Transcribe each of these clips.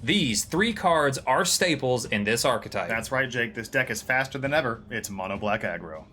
These 3 cards are staples in this archetype. That's right, Jake. This deck is faster than ever. It's Mono Black Aggro.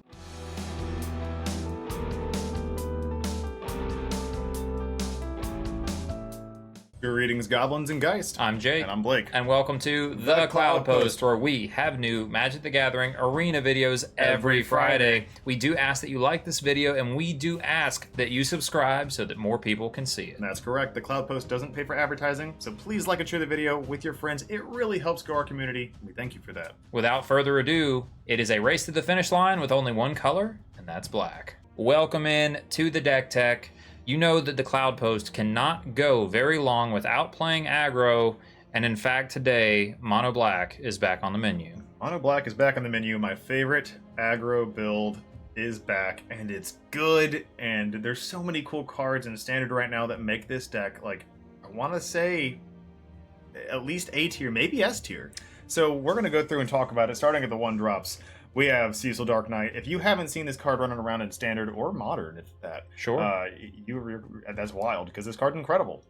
Greetings, Goblins and Geist. I'm Jake. And I'm Blake. And welcome to The Cloudpost, where we have new Magic the Gathering arena videos every Friday. We do ask that you like this video, and we do ask that you subscribe so that more people can see it. That's correct. The Cloudpost doesn't pay for advertising, so please like and share the video with your friends. It really helps grow our community. We thank you for that. Without further ado, it is a race to the finish line with only one color, and that's black. Welcome in to the Deck Tech. You know that the Cloudpost cannot go very long without playing aggro, and in fact today, Mono Black is back on the menu. Mono Black is back on the menu. My favorite aggro build is back, and it's good, and there's so many cool cards in Standard right now that make this deck, like, I want to say at least A tier, maybe S tier. So we're going to go through and talk about it, starting at the 1-drops. We have Cecil Dark Knight. If you haven't seen this card running around in Standard or Modern, if that, sure, that's wild because this card's incredible.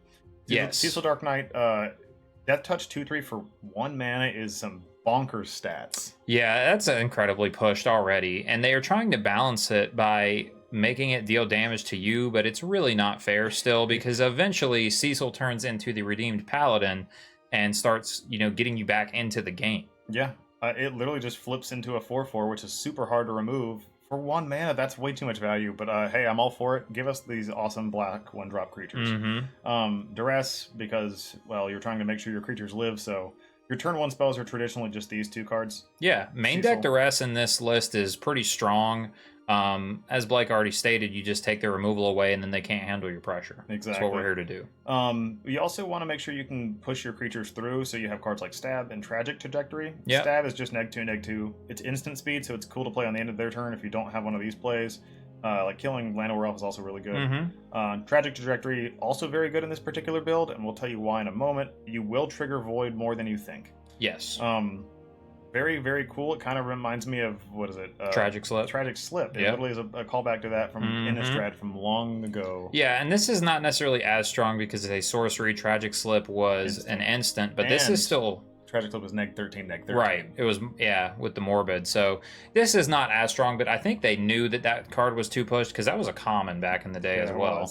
Yes, Cecil Dark Knight, Death Touch 2/3 for 1 mana is some bonkers stats. Yeah, that's incredibly pushed already, and they are trying to balance it by making it deal damage to you, but it's really not fair still because eventually Cecil turns into the Redeemed Paladin and starts, getting you back into the game. Yeah. It literally just flips into a 4/4, which is super hard to remove. For 1 mana, that's way too much value, but hey, I'm all for it. Give us these awesome black 1-drop creatures. Duress, because, well, you're trying to make sure your creatures live, so your turn 1 spells are traditionally just these 2 cards. Yeah, main deck Duress in this list is pretty strong. As Blake already stated, you just take their removal away and then they can't handle your pressure. Exactly. That's what we're here to do. You also want to make sure you can push your creatures through, so you have cards like Stab and Tragic Trajectory. Yep. Stab is just -2/-2. It's instant speed, so it's cool to play on the end of their turn if you don't have one of these plays. Like killing Llanowar Elf is also really good. Tragic Trajectory, also very good in this particular build, and we'll tell you why in a moment. You will trigger Void more than you think. Yes. Very, very cool. It kind of reminds me of, what is it? Tragic Slip. Tragic Slip. It literally is a callback to that from Innistrad from long ago. Yeah, and this is not necessarily as strong because it's a sorcery. Tragic Slip was an instant, but this is still... Tragic Slip was -13, -13. Right. It was, with the Morbid. So this is not as strong, but I think they knew that card was too pushed because that was a common back in the day as well.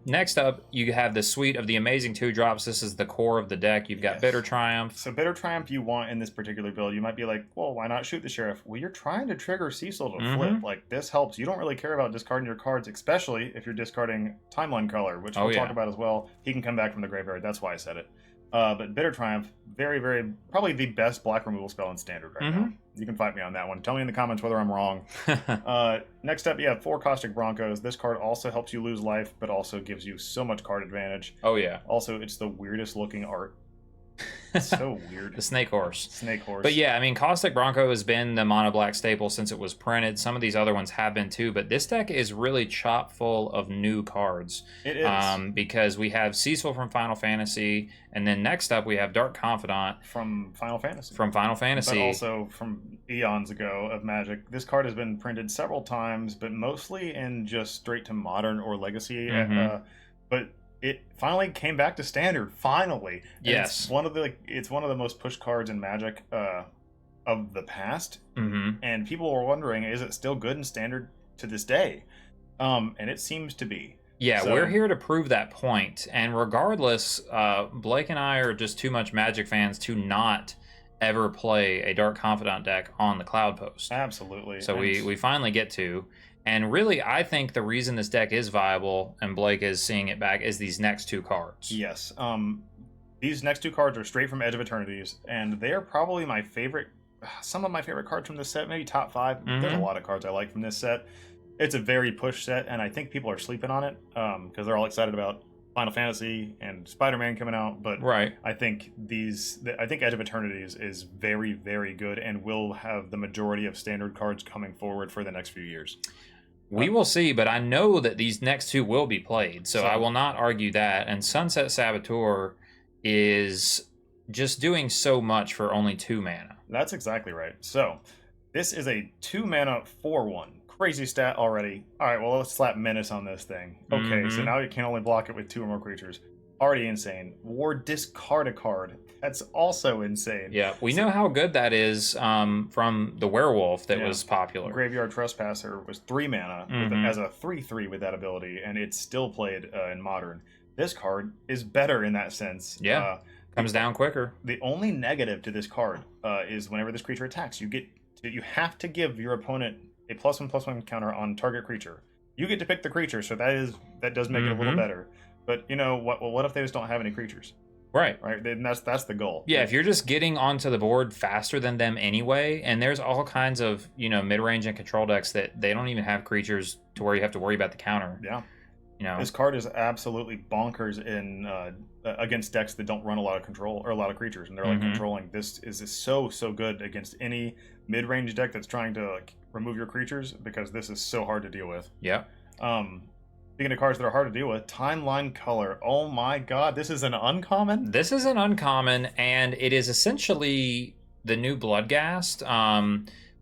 Next up, you have the suite of the amazing 2-drops. This is the core of the deck. You've got Bitter Triumph. So Bitter Triumph you want in this particular build. You might be like, well, why not shoot the Sheriff? Well, you're trying to trigger Cecil to flip. Like, this helps. You don't really care about discarding your cards, especially if you're discarding Timeline Color, which we'll talk about as well. He can come back from the graveyard. That's why I said it. But Bitter Triumph, very, very, probably the best black removal spell in Standard right now. You can fight me on that one. Tell me in the comments whether I'm wrong. Next up, you have 4 Caustic Broncos. This card also helps you lose life, but also gives you so much card advantage. Oh, yeah. Also, it's the weirdest looking art. It's so weird. The Snake Horse. Snake Horse. But yeah, I mean, Caustic Bronco has been the Mono Black staple since it was printed. Some of these other ones have been too, but this deck is really chock full of new cards. It is. Because we have Cecil from Final Fantasy, and then next up we have Dark Confidant. From Final Fantasy. But also from eons ago of Magic. This card has been printed several times, but mostly in just straight to Modern or Legacy. But it finally came back to Standard. Finally, and yes. It's one of the most pushed cards in Magic of the past. And people were wondering, is it still good in Standard to this day? And it seems to be. Yeah, so, we're here to prove that point. And regardless, Blake and I are just too much Magic fans to not ever play a Dark Confidant deck on the Cloudpost. Absolutely. So we finally get to. And really, I think the reason this deck is viable, and Blake is seeing it back, is these next 2 cards. Yes. These next 2 cards are straight from Edge of Eternities, and they are probably my favorite, some of my favorite cards from this set, maybe top 5. There's a lot of cards I like from this set. It's a very push set, and I think people are sleeping on it because they're all excited about Final Fantasy and Spider-Man coming out, but I think Edge of Eternities is very, very good and will have the majority of Standard cards coming forward for the next few years. We will see, but I know that these next 2 will be played, so I will not argue that. And Sunset Saboteur is just doing so much for only 2 mana. That's exactly right. So this is a 2 mana 4/1. Crazy stat already. All right, well, let's slap Menace on this thing. Okay, so now you can only block it with 2 or more creatures. already insane. War discard a card. That's also insane. Yeah, we know how good that is from the werewolf that was popular. Graveyard Trespasser was 3 mana as a 3/3 with that ability, and it's still played in Modern. This card is better in that sense. Yeah, comes down quicker. The only negative to this card is whenever this creature attacks, you have to give your opponent a +1/+1 counter on target creature. You get to pick the creature, so that does make it a little better. But you know what if they just don't have any creatures? Right. Then that's the goal. Yeah, if you're just getting onto the board faster than them anyway, and there's all kinds of, mid-range and control decks that they don't even have creatures to where you have to worry about the counter. Yeah. This card is absolutely bonkers in against decks that don't run a lot of control or a lot of creatures, and they're like controlling. This is so good against any mid-range deck that's trying to remove your creatures, because this is so hard to deal with. Yeah. Speaking of cards that are hard to deal with, Timeline Color. Oh my god, this is an uncommon? This is an uncommon, and it is essentially the new Bloodghast,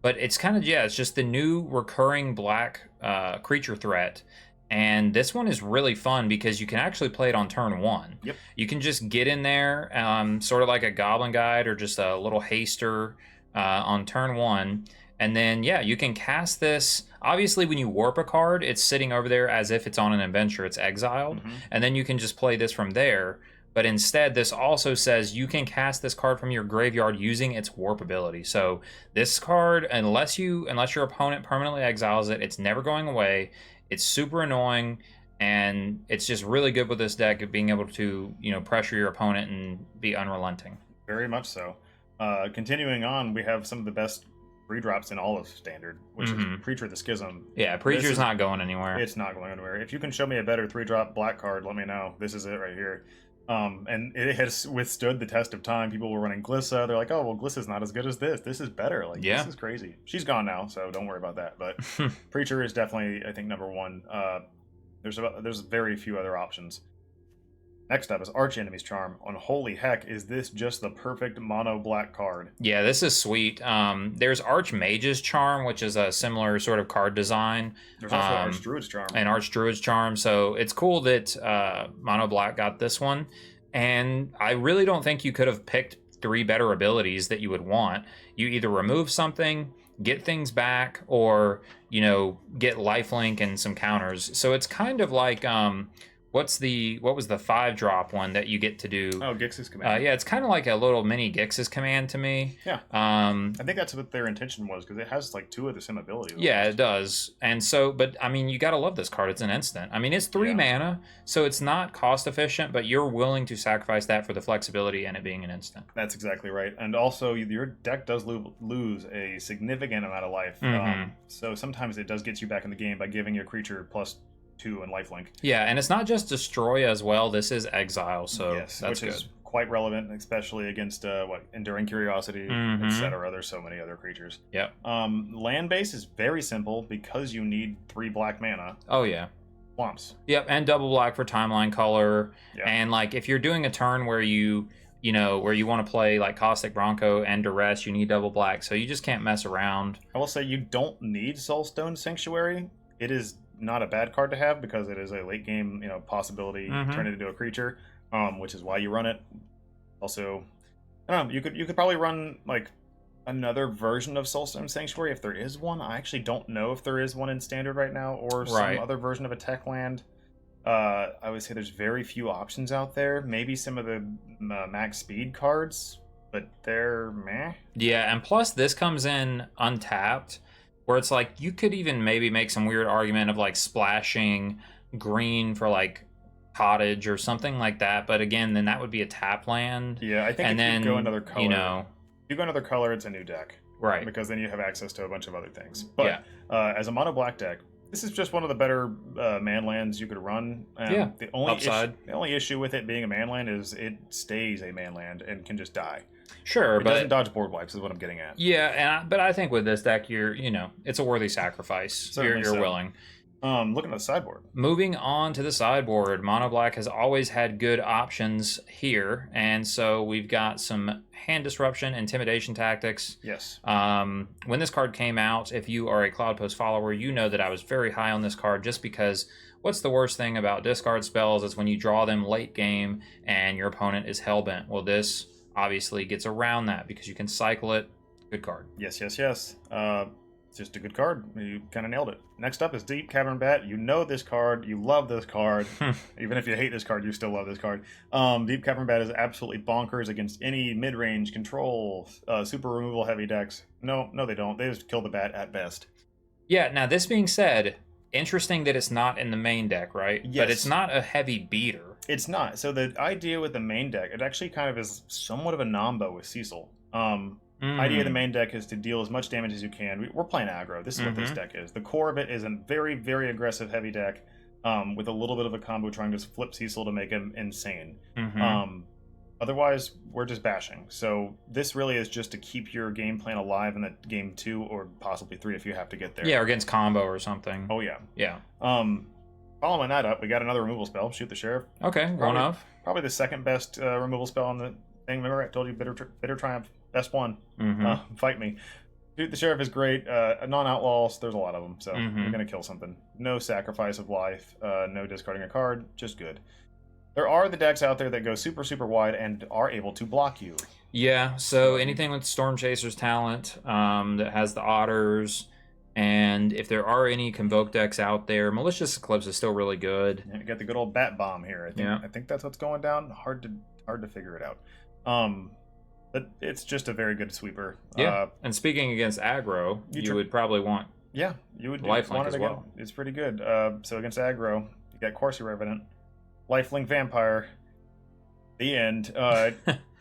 but it's kind of, it's just the new recurring black creature threat. And this one is really fun because you can actually play it on turn 1. Yep. You can just get in there, sort of like a Goblin Guide or just a little haster on turn 1. And then, you can cast this. Obviously, when you warp a card, it's sitting over there as if it's on an adventure. It's exiled. And then you can just play this from there. But instead, this also says you can cast this card from your graveyard using its warp ability. So this card, unless your opponent permanently exiles it, it's never going away. It's super annoying, and it's just really good with this deck of being able to, pressure your opponent and be unrelenting. Very much so. Continuing on, we have some of the best 3-drops in all of Standard, which is Preacher of the Schism. Yeah, Preacher's not going anywhere. It's not going anywhere. If you can show me a better 3-drop black card, let me know. This is it right here. And it has withstood the test of time. People were running Glissa. They're like, oh, well, Glissa's not as good as this. This is better. This is crazy. She's gone now, so don't worry about that. But Preacher is definitely, I think, number 1. There's very few other options. Next up is Archenemy's Charm. Holy heck, is this just the perfect mono black card? Yeah, this is sweet. There's Archmage's Charm, which is a similar sort of card design. There's also Archdruid's Charm. And Archdruid's Charm. So it's cool that mono black got this one. And I really don't think you could have picked 3 better abilities that you would want. You either remove something, get things back, or, get lifelink and some counters. So it's kind of like... what was the 5-drop one that you get to do? Oh, Gix's Command. It's kind of like a little mini Gix's Command to me. Yeah. I think that's what their intention was, because it has 2 of the same abilities. Yeah, it does. And so, but I mean, you got to love this card. It's an instant. I mean, it's 3 mana, so it's not cost efficient, but you're willing to sacrifice that for the flexibility and it being an instant. That's exactly right. And also, your deck does lose a significant amount of life. So sometimes it does get you back in the game by giving your creature +2 and lifelink. Yeah, and it's not just destroy as well. This is exile, so yes, that's which is quite relevant, especially against Enduring Curiosity, etc. There's so many other creatures. Yep. Land base is very simple because you need 3 black mana. Oh yeah. Swamps. Yep, and double black for Timeline Color. Yep. And if you're doing a turn where you want to play Caustic Bronco and Duress, you need double black, so you just can't mess around. I will say you don't need Soulstone Sanctuary. It is not a bad card to have because it is a late game, possibility, turn it into a creature, which is why you run it. Also, I don't know, you could probably run another version of Soulstone Sanctuary if there is one. I actually don't know if there is one in Standard right now, or some other version of a tech land. I would say there's very few options out there. Maybe some of the max speed cards, but they're meh. Yeah, and plus this comes in untapped, where it's you could even maybe make some weird argument of splashing green for Cottage or something like that. But again, then that would be a tap land. Yeah, I think if you go another color, if you go another color, it's a new deck. Right. Because then you have access to a bunch of other things. But as a mono black deck, this is just one of the better man lands you could run. The only issue with it being a man land is it stays a man land and can just die. Sure, but it doesn't dodge board wipes is what I'm getting at. Yeah, but I think with this deck, it's a worthy sacrifice. You're willing. Looking at the sideboard. Moving on to the sideboard, Mono Black has always had good options here, and so we've got some hand disruption, intimidation tactics. Yes. When this card came out, if you are a Cloudpost follower, you know that I was very high on this card just because what's the worst thing about discard spells is when you draw them late game and your opponent is hellbent. Well, this obviously gets around that because you can cycle it. Good card. Yes. It's just a good card. You kind of nailed it. Next up is Deep Cavern Bat. You know this card. You love this card. Even if you hate this card, you still love this card. Deep Cavern Bat is absolutely bonkers against any mid-range control, super removal heavy decks. No, they don't. They just kill the bat at best. Yeah, now this being said, interesting that it's not in the main deck, right? Yes. But it's not a heavy beater. It's not. So the idea with the main deck, it actually kind of is somewhat of a nombo with Cecil. Idea of the main deck is to deal as much damage as you can. We're playing aggro. This is what this deck is. The core of it is a very, very aggressive heavy deck with a little bit of a combo trying to flip Cecil to make him insane. Otherwise, we're just bashing. So this really is just to keep your game plan alive in that game 2 or possibly 3 if you have to get there. Yeah, or against combo or something. Oh, yeah. Yeah. Following that up, we got another removal spell, Shoot the Sheriff. Okay, one of. Probably the second best removal spell on the thing. Remember I told you Bitter Triumph, best one. Fight me. Shoot the Sheriff is great. Non-outlaws, there's a lot of them, so you're going to kill something. No sacrifice of life, no discarding a card, just good. There are the decks out there that go super, super wide and are able to block you. Yeah, so anything with Storm Chaser's talent that has the Otters, and if there are any Convoke decks out there, Malicious Eclipse is still really good. And you got the good old Bat Bomb here. I think that's what's going down. Hard to figure it out. But it's just a very good sweeper. Yeah. And speaking against aggro, you would probably want you would Lifelink as well. It's pretty good. So against aggro, you got Corsi Revenant, Lifelink Vampire. The end.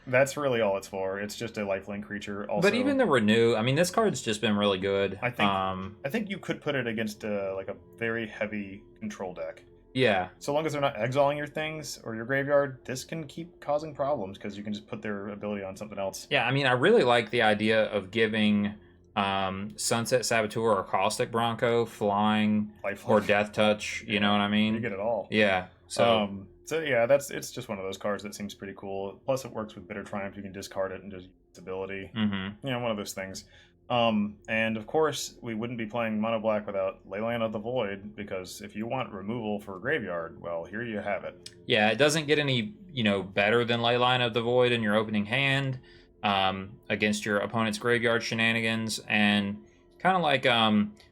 That's really all it's for. It's just a lifelink creature. Also, but even the renew, I mean, this card's just been really good. I think you could put it against like a very heavy control deck. Yeah. So long as they're not exiling your things or your graveyard, this can keep causing problems because you can just put their ability on something else. Yeah, I mean, I really like the idea of giving Sunset Saboteur or Caustic Bronco flying lifelink or Death Touch. You know what I mean? You get it all. Yeah. So yeah, it's just one of those cards that seems pretty cool. Plus, it works with Bitter Triumph. You can discard it and just use its ability. You know, one of those things. And of course, we wouldn't be playing Mono Black without Leyline of the Void, because if you want removal for Graveyard, well, here you have it. Yeah, it doesn't get any, better than Leyline of the Void in your opening hand against your opponent's graveyard shenanigans, and kind of like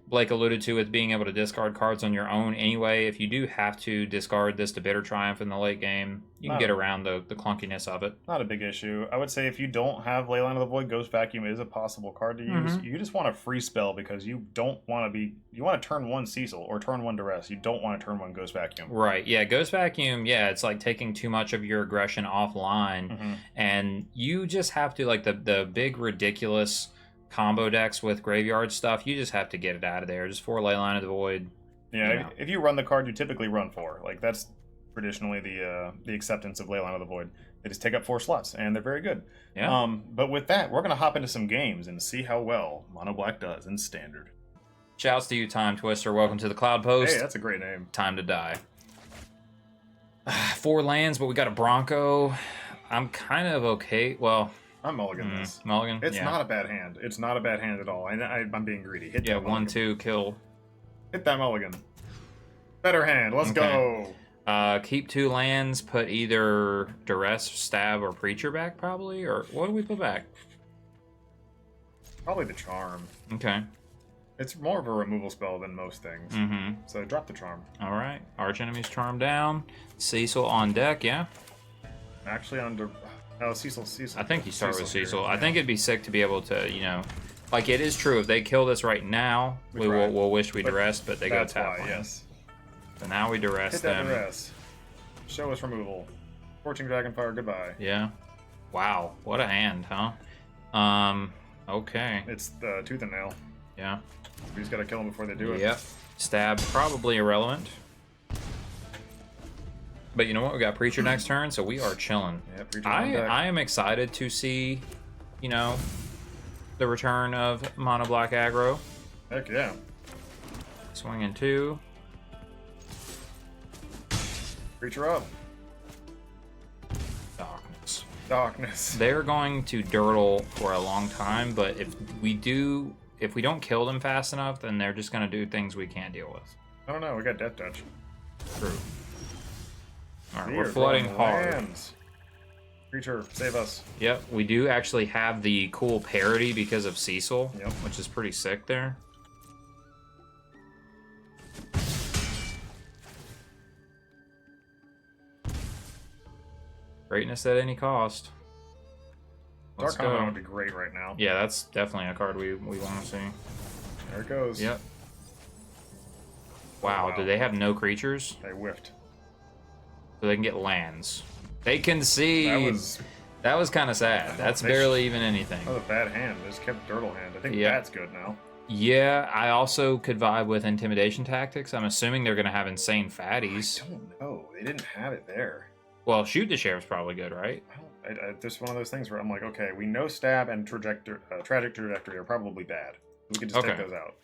Blake alluded to with being able to discard cards on your own anyway. If you do have to discard this to Bitter Triumph in the late game, you can get around the clunkiness of it. Not a big issue. I would say if you don't have Leyline of the Void, Ghost Vacuum is a possible card to use. You just want a free spell because you don't want to you want to turn 1 Cecil or turn 1 Duress. You don't want to turn 1 Ghost Vacuum. Right, yeah, Ghost Vacuum, yeah, it's like taking too much of your aggression offline, and you just have to, like, the big ridiculous combo decks with graveyard stuff, you just have to get it out of there. Just 4 Leyline of the Void. Yeah, if you run the card you typically run 4. Like, that's traditionally the acceptance of Leyline of the Void. They just take up 4 slots, and they're very good. Yeah. But with that, we're going to hop into some games and see how well Mono Black does in Standard. Shouts to you, Time Twister. Welcome to the Cloudpost. Hey, that's a great name. Time to die. 4 lands, but we got a Bronco. I'm kind of okay. Well, I'm mulligan this. Mulligan? It's not a bad hand. It's not a bad hand at all. I'm being greedy. Hit that 1/2 kill. Hit that mulligan. Better hand. Let's go. Keep 2 lands. Put either Duress, Stab, or Preacher back, probably. Or what do we put back? Probably the Charm. Okay. It's more of a removal spell than most things. So drop the Charm. All right. Arch Enemy's Charm down. Cecil on deck. Yeah. Actually, Cecil. I think you start with Cecil. Yeah. I think it'd be sick to be able to, like, it is true. If they kill this right now, we'll wish we duressed, but they go tap. Yes. So now we duress them. Duress. Show us removal. Scorching Dragonfire, goodbye. Yeah. Wow. What a hand, huh? Okay. It's the Tooth and Nail. Yeah. We just gotta kill them before they do it. Yep. Stab, probably irrelevant. But you know what? We got Preacher next turn, so we are chilling. Yeah, Preacher on deck. I am excited to see, the return of Mono Black Aggro. Heck yeah. Swinging 2. Creature up. Darkness. Darkness. They're going to dirtle for a long time, but if we don't kill them fast enough, then they're just going to do things we can't deal with. I don't know. We got Death Touch. True. All right, we're flooding hard. Lands. Creature, save us. Yep, we do actually have the cool parity because of Cecil, yep. Which is pretty sick there. Greatness at any cost. Dark Commandant would be great right now. Yeah, that's definitely a card we want to see. There it goes. Yep. Wow, do they have no creatures? They whiffed. So they can get lands. They concede. That was kind of sad. That's barely even anything. That was a bad hand. They just kept Dirtle hand. I think that's good now. Yeah, I also could vibe with Intimidation Tactics. I'm assuming they're going to have insane fatties. I don't know. They didn't have it there. Well, Shoot the Sheriff's probably good, right? There's one of those things where I'm like, okay, we know Stab and Tragic Trajectory are probably bad. We can just take those out.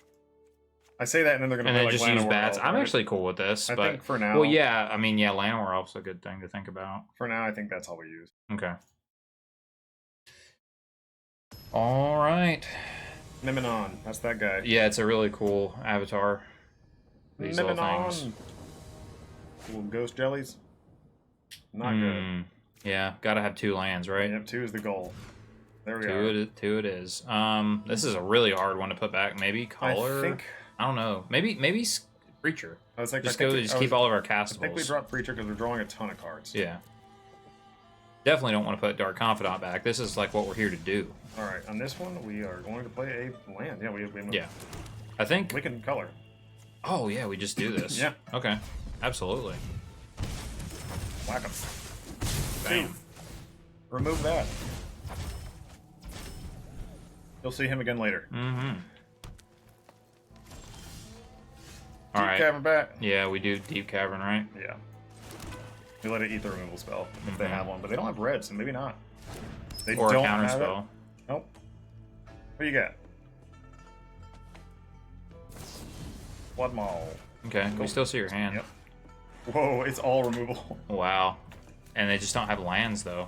I say that, and then they're going to just use bats. I'm actually cool with this. I think for now. Well, yeah. I mean, yeah, Llanowar Elf's a good thing to think about. For now, I think that's all we use. Okay. All right. Miminon. That's that guy. Yeah, it's a really cool avatar. These little things. Little ghost jellies. Not good. Yeah, gotta have 2 lands, right? Yep, 2 is the goal. There we are. 2 it is. This is a really hard one to put back. Maybe Color. I don't know. Maybe Preacher. I was like, just keep all of our castables. I think we dropped Preacher because we're drawing a ton of cards. Yeah. Definitely don't want to put Dark Confidant back. This is like what we're here to do. All right, on this one we are going to play a land. Yeah, we yeah. I think we can color. Oh yeah, we just do this. Yeah. Okay. Absolutely. Whack him. Bam. Remove that. You'll see him again later. Mm-hmm. All right. Deep Cavern back. Yeah, we do Deep Cavern, right? Yeah. We let it eat the removal spell if they have one, but they don't have red, so maybe not. They or don't a counter have spell. It. Nope. What do you got? Blood Maul. Okay, cool. We still see your hand. Yep. Whoa, it's all removal. Wow. And they just don't have lands, though.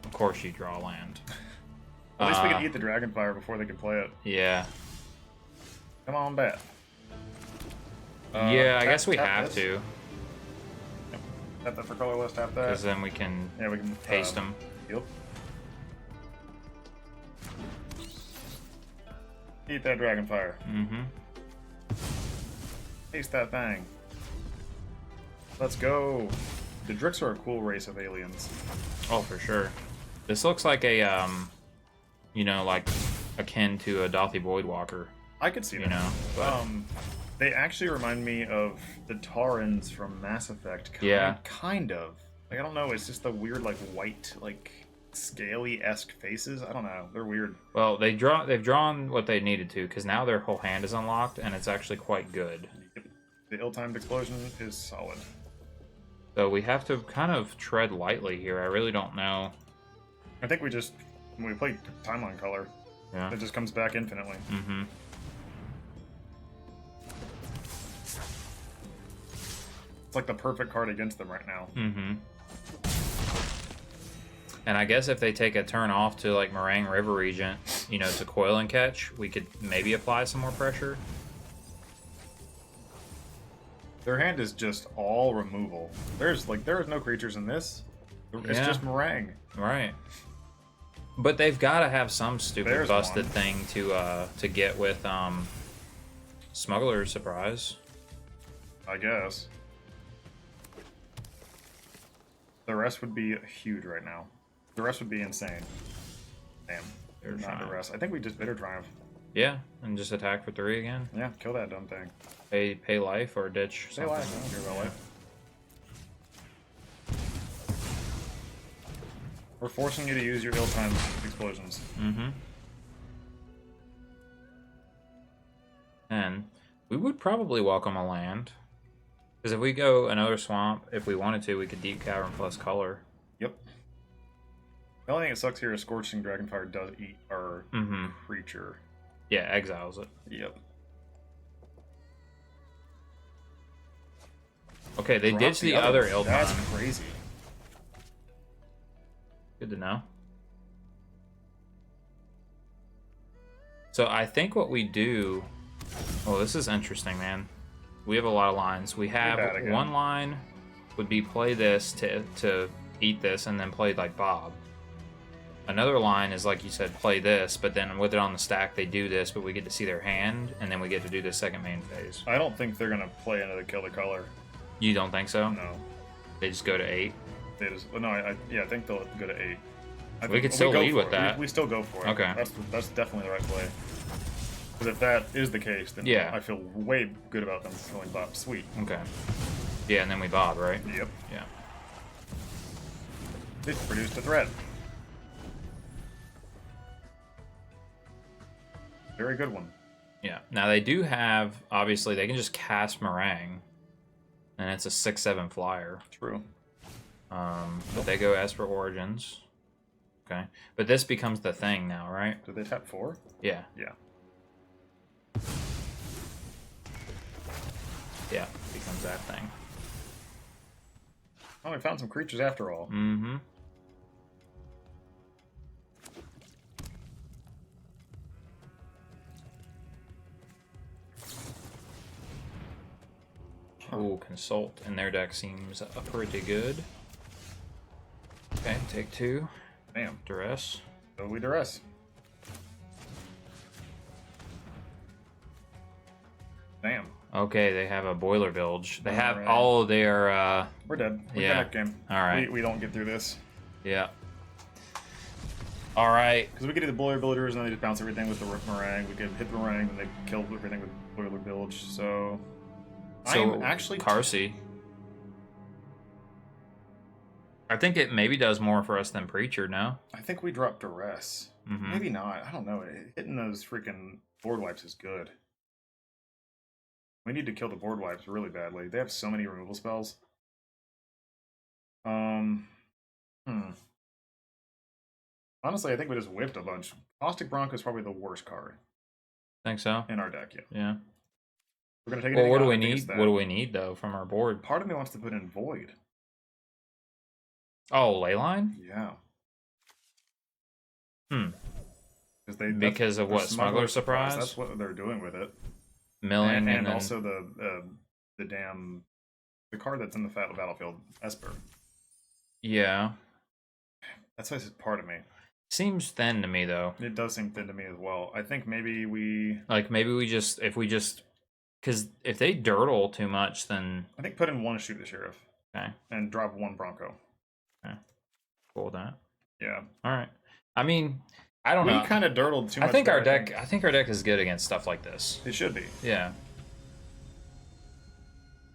Of course you draw land. At least we can eat the Dragonfire before they can play it. Yeah. Come on, bat. Yeah, I guess we have to. Yep. Tap that for colorless, tap that. Because then we can, paste them. Yep. Eat that Dragonfire. Mm-hmm. Taste that thing. Let's go. The Drix are a cool race of aliens. Oh, for sure. This looks like a, you know, like akin to a Dothy Voidwalker. I could see that. You know, but... they actually remind me of the Taurens from Mass Effect. Kind of. Like, I don't know. It's just the weird, like, white, like, scaly-esque faces. I don't know. They're weird. Well, they've drawn what they needed to, because now their whole hand is unlocked, and it's actually quite good. The ill-timed explosion is solid. So we have to kind of tread lightly here. I really don't know. I think we just, when we play Timeline Color, it just comes back infinitely. Mm-hmm. It's like the perfect card against them right now. Mm-hmm. And I guess if they take a turn off to like Meringue River Regent, you know, to Coil and Catch, we could maybe apply some more pressure. Their hand is just all removal. There is no creatures in this. It's just Meringue. Right. But they've got to have some stupid busted thing to get with Smuggler's Surprise. I guess. The rest would be huge right now. The rest would be insane. Damn. There's not the rest. I think we just Bitter Triumph. Yeah, and just attack for 3 again. Yeah, kill that dumb thing. Pay life or ditch something. Pay life. I don't care about life. We're forcing you to use your ill-timed explosions. Mm-hmm. And we would probably welcome a land. Because if we go another swamp, if we wanted to, we could Deep Cavern plus color. Yep. The only thing that sucks here is Scorching Dragonfire does eat our creature. Yeah, exiles it. Yep. Okay, they ditched the other Ilton. That's crazy. Good to know. So I think what we do... Oh, this is interesting, man. We have a lot of lines. We have one line would be play this to eat this and then play like Bob. Another line is, like you said, play this, but then with it on the stack, they do this, but we get to see their hand, and then we get to do the second main phase. I don't think they're going to play into the kill the color. You don't think so? No. They just go to 8? They just, no, I think they'll go to 8. We could still lead with that. We still go for it. Okay. That's definitely the right play. Because if that is the case, then yeah. I feel way good about them killing Bob. Sweet. Okay. Yeah, and then we Bob, right? Yep. Yeah. It produced a threat. Very good one. Yeah. Now they do have, obviously, they can just cast Meringue, and it's a 6/7 flyer. True. But they go Esper Origins. Okay. But this becomes the thing now, right? Did they tap 4? Yeah. Yeah. Yeah, becomes that thing. Oh, we found some creatures after all. Mm-hmm. Ooh, Consult in their deck seems pretty good. Okay, take 2. Damn. Duress. So we duress. Damn. Okay, they have a Boiler Bilge. They have all of their... We're dead. We're yeah. dead game. Alright. We don't get through this. Yeah. Alright. Because we could do the Boiler Builders and they just bounce everything with the Meringue. We could hit the Meringue and they kill everything with Boiler Bilge. So I'm actually... Carsey. I think it maybe does more for us than Preacher, no? I think we drop Duress. Mm-hmm. Maybe not. I don't know. Hitting those freaking board wipes is good. We need to kill the board wipes really badly. They have so many removal spells. Honestly, I think we just whipped a bunch. Caustic Bronco is probably the worst card. Think so? In our deck, yeah. Yeah. We're gonna take it. Well, what do we need? What do we need though from our board? Part of me wants to put in Void. Oh, Leyline? Yeah. Because of what? Smuggler Surprise? That's what they're doing with it. Milling and then... also the damn card that's in the battlefield, Esper. Yeah. That's part of me. Seems thin to me though. It does seem thin to me as well. I think maybe we because if they dirtle too much, then I think put in 1 Shoot the Sheriff. Okay. And drop 1 Bronco. Okay. Cool with that. Yeah. All right. I mean, I don't know. We kind of dirtled too much. I think our deck is good against stuff like this. It should be. Yeah.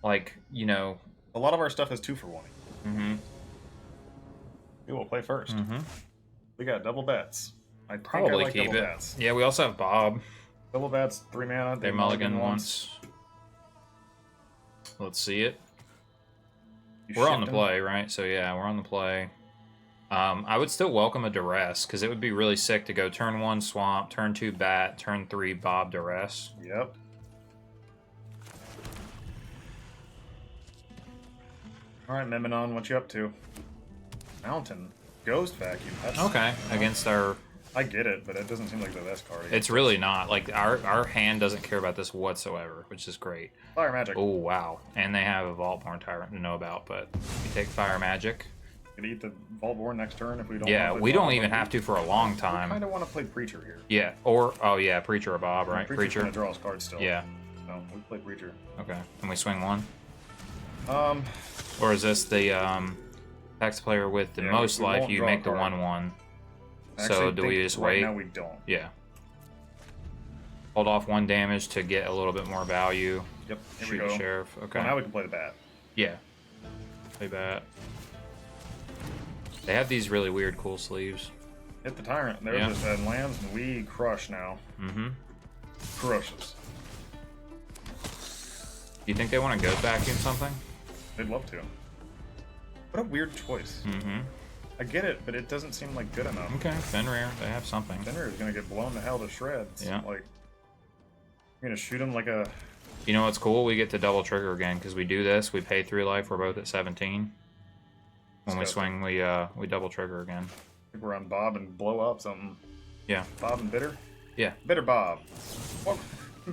Like, you know, a lot of our stuff is 2 for 1. Mm-hmm. We will play first. Mm-hmm. We got double bats. I'd probably like keep it. Bats. Yeah, we also have Bob. Double bats, 3 mana. They mulligan once. Let's see it. We're on the play, right? So yeah, we're on the play. I would still welcome a Duress, because it would be really sick to go turn 1 Swamp, turn 2 Bat, turn 3 Bob Duress. Yep. Alright, Memenon, what you up to? Mountain. Ghost Vacuum. That's okay, against our... I get it, but it doesn't seem like the best card. It's really not. Like, our hand doesn't care about this whatsoever, which is great. Fire Magic. Oh, wow. And they have a Vaultborn Tyrant to know about, but we take Fire Magic. Could eat the Vaultborn next turn if we don't. Yeah, we don't even have to for a long time. I kind of want to play Preacher here. Yeah, or oh yeah, Preacher or Bob, right? Preacher's gonna draw his card still. Yeah. So we play Preacher. Okay, and we swing 1. Or is this the tax player with the most life? You make the 1/1. So do we just wait? Right now we don't. Yeah. Hold off 1 damage to get a little bit more value. Yep. Here Shoot we go. the Sheriff. Okay. Well, now we can play the Bat. Yeah. Play Bat. They have these really weird, cool sleeves. Hit the Tyrant. They're just adding lands, and we crush now. Mm-hmm. Crushes. Do you think they want to Ghost Vacuum something? They'd love to. What a weird choice. Mm-hmm. I get it, but it doesn't seem like good enough. Okay, Fenrir. They have something. Fenrir is going to get blown to hell to shreds. Yeah. Like, you're going to shoot him like a You know what's cool? We get to double trigger again because we do this. We pay 3 life. We're both at 17. When we swing, we double trigger again. I think we're on Bob and blow up something. Yeah. Bob and Bitter? Yeah. Bitter Bob. What?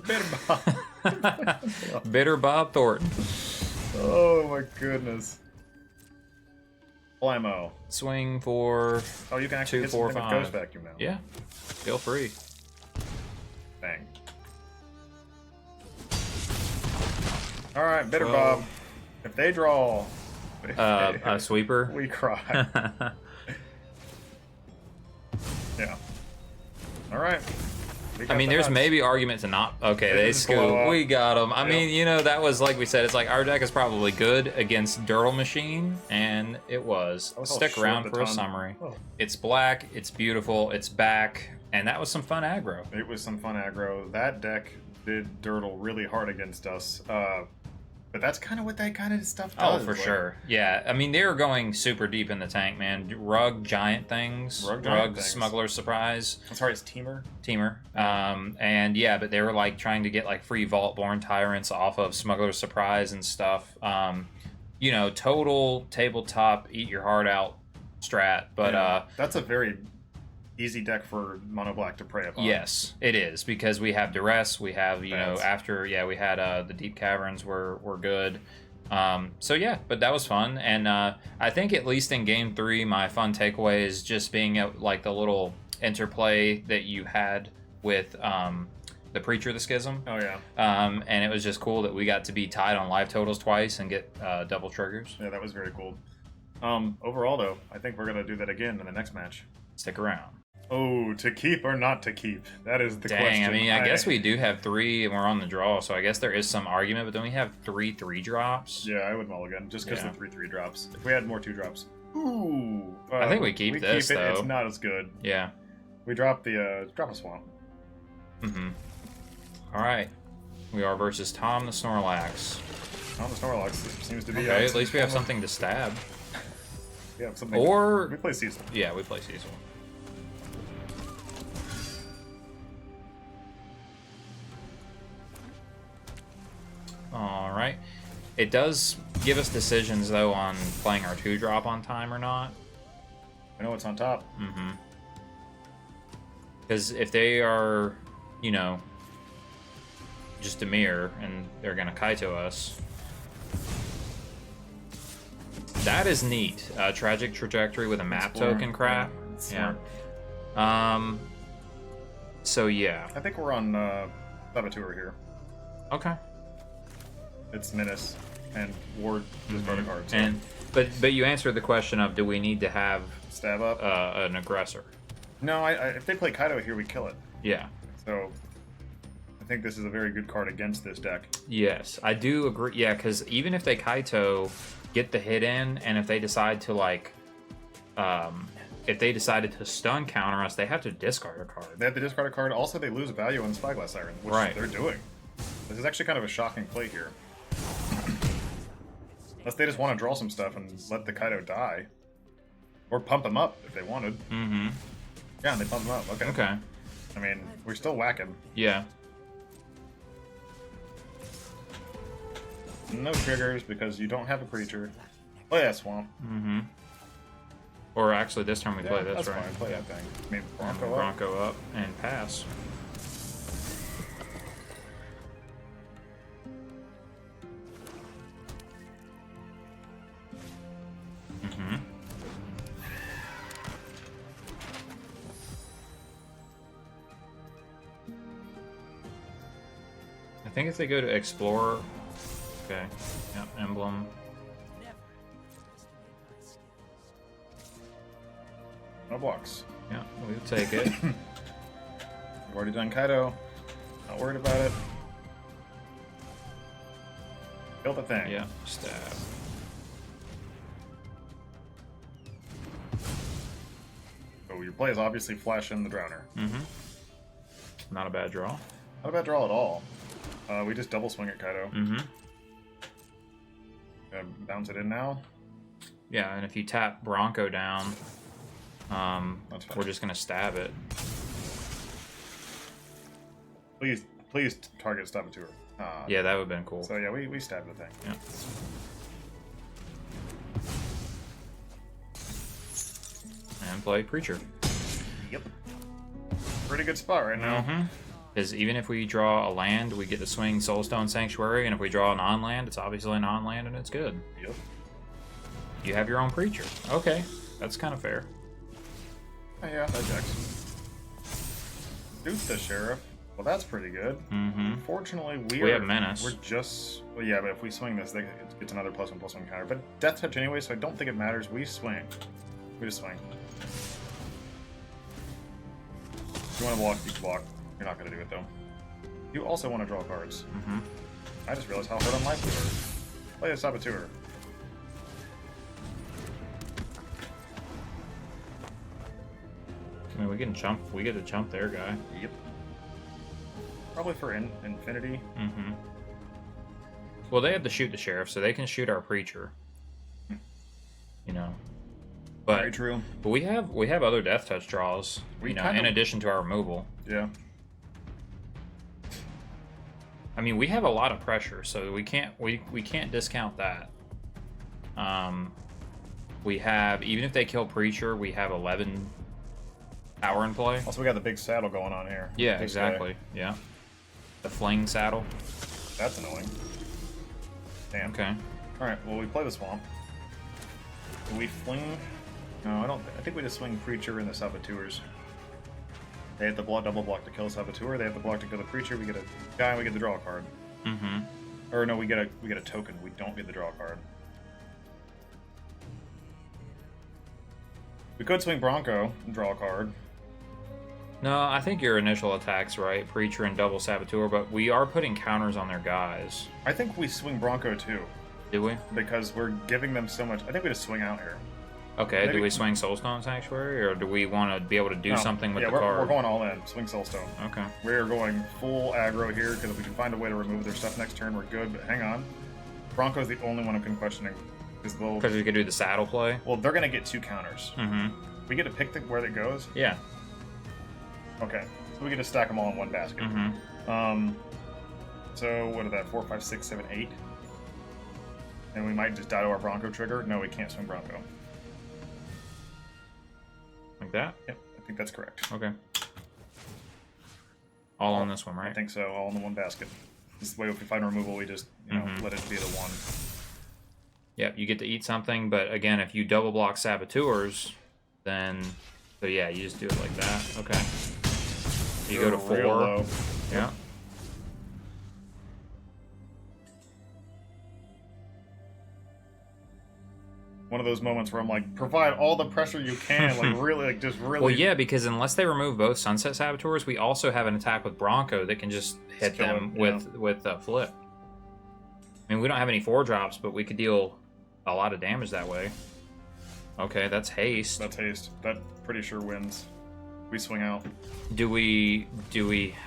Bitter Bob. Bitter Bob Thornton. Oh my goodness. Blimmo. Swing for oh, you can actually 2, hit 4, something 5. with Ghost Vacuum now. Yeah. Feel free. Bang. Alright, Bitter Bob. If they draw a sweeper, we cry. Yeah. Alright. I mean, there's maybe argument to not. Okay, they scoop. We got them. I mean, you know, that was like we said. It's like our deck is probably good against Dirtle Machine, and it was. Stick around for a summary. Oh. It's black. It's beautiful. It's back, and that was some fun aggro. It was some fun aggro. That deck did Dirtle really hard against us. But that's kind of what that kind of stuff does. Oh, for sure. Yeah. I mean, they were going super deep in the tank, man. Rug giant things. Rug Smuggler's Surprise. I'm sorry, it's Temur? Temur. And yeah, but they were like trying to get like free Vault-Born Tyrants off of Smuggler's Surprise and stuff. You know, total tabletop, eat your heart out strat. But yeah, that's a very easy deck for Mono Black to prey upon. Yes, it is, because we have Duress, we have, you know, after, yeah, we had the Deep Caverns were good. So yeah, but that was fun, and I think at least in Game 3, my fun takeaway is just being at, like, the little interplay that you had with the Preacher of the Schism. Oh, yeah. And it was just cool that we got to be tied on live totals twice and get double triggers. Yeah, that was very cool. Overall, though, I think we're going to do that again in the next match. Stick around. Oh, to keep or not to keep? That is the question. I mean, I guess we do have 3 and we're on the draw, so I guess there is some argument, but then we have 3 3-drops. Yeah, I would mulligan, just because of 3 3-drops. If we had more 2-drops. Ooh. I think we keep this, though. It's not as good. Yeah. We drop the, drop a swamp. Mm-hmm. Alright. We are versus Tom the Snorlax. Tom the Snorlax seems to be... Okay, at least we have something to stab. We have something... Or... We play Cecil. Yeah, we play Cecil. Alright. It does give us decisions, though, on playing our 2-drop on time or not. I know what's on top. Mm-hmm. Because if they are, you know, just Dimir, and they're going to Kaito us... That is neat. Tragic Trajectory with a map token crap. Yeah. So, yeah. I think we're on Saboteur here. Okay. It's Menace and Ward discard a card. So. And but you answered the question of, do we need to have stab up an aggressor? No, if they play Kaito here, we kill it. Yeah. So I think this is a very good card against this deck. Yes, I do agree. Yeah, because even if they Kaito, get the hit in, and if they decide to like, if they decided to stun counter us, they have to discard a card. They have to discard a card. Also, they lose value on Spyglass Siren, which they're doing. This is actually kind of a shocking play here. Unless they just want to draw some stuff and let the Kaito die. Or pump him up if they wanted. Mm-hmm. Yeah, and they pump him up. Okay. Okay. I mean, we're still whacking. Yeah. No triggers because you don't have a creature. Play that swamp. Mm-hmm. Or actually, this time we play this, that's right? Fine. Play that thing. I mean, Bronco up and pass. Mm-hmm. I think if they go to Explorer... Okay. Yep, Emblem. No blocks. Yeah, we'll take it. We've already done Kaito. Not worried about it. Kill the thing. Yeah, stab. So your play is obviously flashing the Drowner. Mm-hmm. Not a bad draw. Not a bad draw at all. We just double swing at Kaito. Mm-hmm. Gonna bounce it in now. Yeah, and if you tap Bronco down, we're just gonna stab it. Please Please target Saboteur. Yeah, that would have been cool. So yeah, we stabbed the thing. Yeah. And play Preacher. Yep. Pretty good spot right now. Because even if we draw a land, we get to swing Soulstone Sanctuary, and if we draw a non-land, it's obviously a non-land, and it's good. Yep. You have your own Preacher. Okay, that's kind of fair. Oh, yeah, that checks. Shoot the Sheriff. Well, that's pretty good. Unfortunately, we have Menace. We're just... Well, yeah, but if we swing this, it gets another +1/+1 counter. But Death Touch anyway, so I don't think it matters. We swing. We just swing. If you want to block, you can block. You're not going to do it, though. You also want to draw cards. I just realized how hard on life we were. Play a Saboteur. I mean, we can jump. We get to jump their guy. Yep. Probably for infinity. Well, they have to shoot the Sheriff, so they can shoot our Preacher. You know. But, very true. But we have other Death Touch draws. You know, in addition to our removal. Yeah. I mean, we have a lot of pressure, so we can't discount that. We have, even if they kill Preacher, we have 11 power in play. Also, we got the big saddle going on here. Yeah, exactly. Yeah. The fling saddle. That's annoying. Damn. Okay. Alright, well, we play the swamp. Do we fling? No, I don't. I think we just swing Preacher and the Saboteurs. They have the double block to kill Saboteur. They have the block to kill the Preacher. We get a guy. We get the draw card. Or no, we get a token. We don't get the draw card. We could swing Bronco and draw a card. No, I think your initial attack's right. Preacher and double Saboteur, but we are putting counters on their guys. I think we swing Bronco too. Do we? Because we're giving them so much. I think we just swing out here. Okay, do we swing Soulstone Sanctuary, or do we want to be able to do something with the card? card? We're going all in. Swing Soulstone. Okay. We're going full aggro here, because if we can find a way to remove their stuff next turn, we're good. But hang on. Bronco's the only one I'm questioning. Because we could do the saddle play? Well, they're going to get 2 counters. We get to pick where it goes? Yeah. Okay. So we get to stack them all in one basket. So, what are that? 4, 5, 6, 7, 8? And we might just die to our Bronco trigger? No, we can't swing Bronco. Like that? Yep, I think that's correct. Okay. All on this one, right? I think so, all in the one basket. This way, if we find removal, we just, you know, let it be the one. Yep, you get to eat something, but again, if you double block Saboteurs, then... So yeah, you just do it like that. Okay. You go to 4. Low. Yeah. One of those moments where I'm like, provide all the pressure you can, like really, like just really. Well, yeah, because unless they remove both Sunset Saboteurs, we also have an attack with Bronco that can just hit them with flip. I mean, we don't have any 4-drops, but we could deal a lot of damage that way. Okay, that's haste. That's haste. That pretty sure wins. We swing out. Do we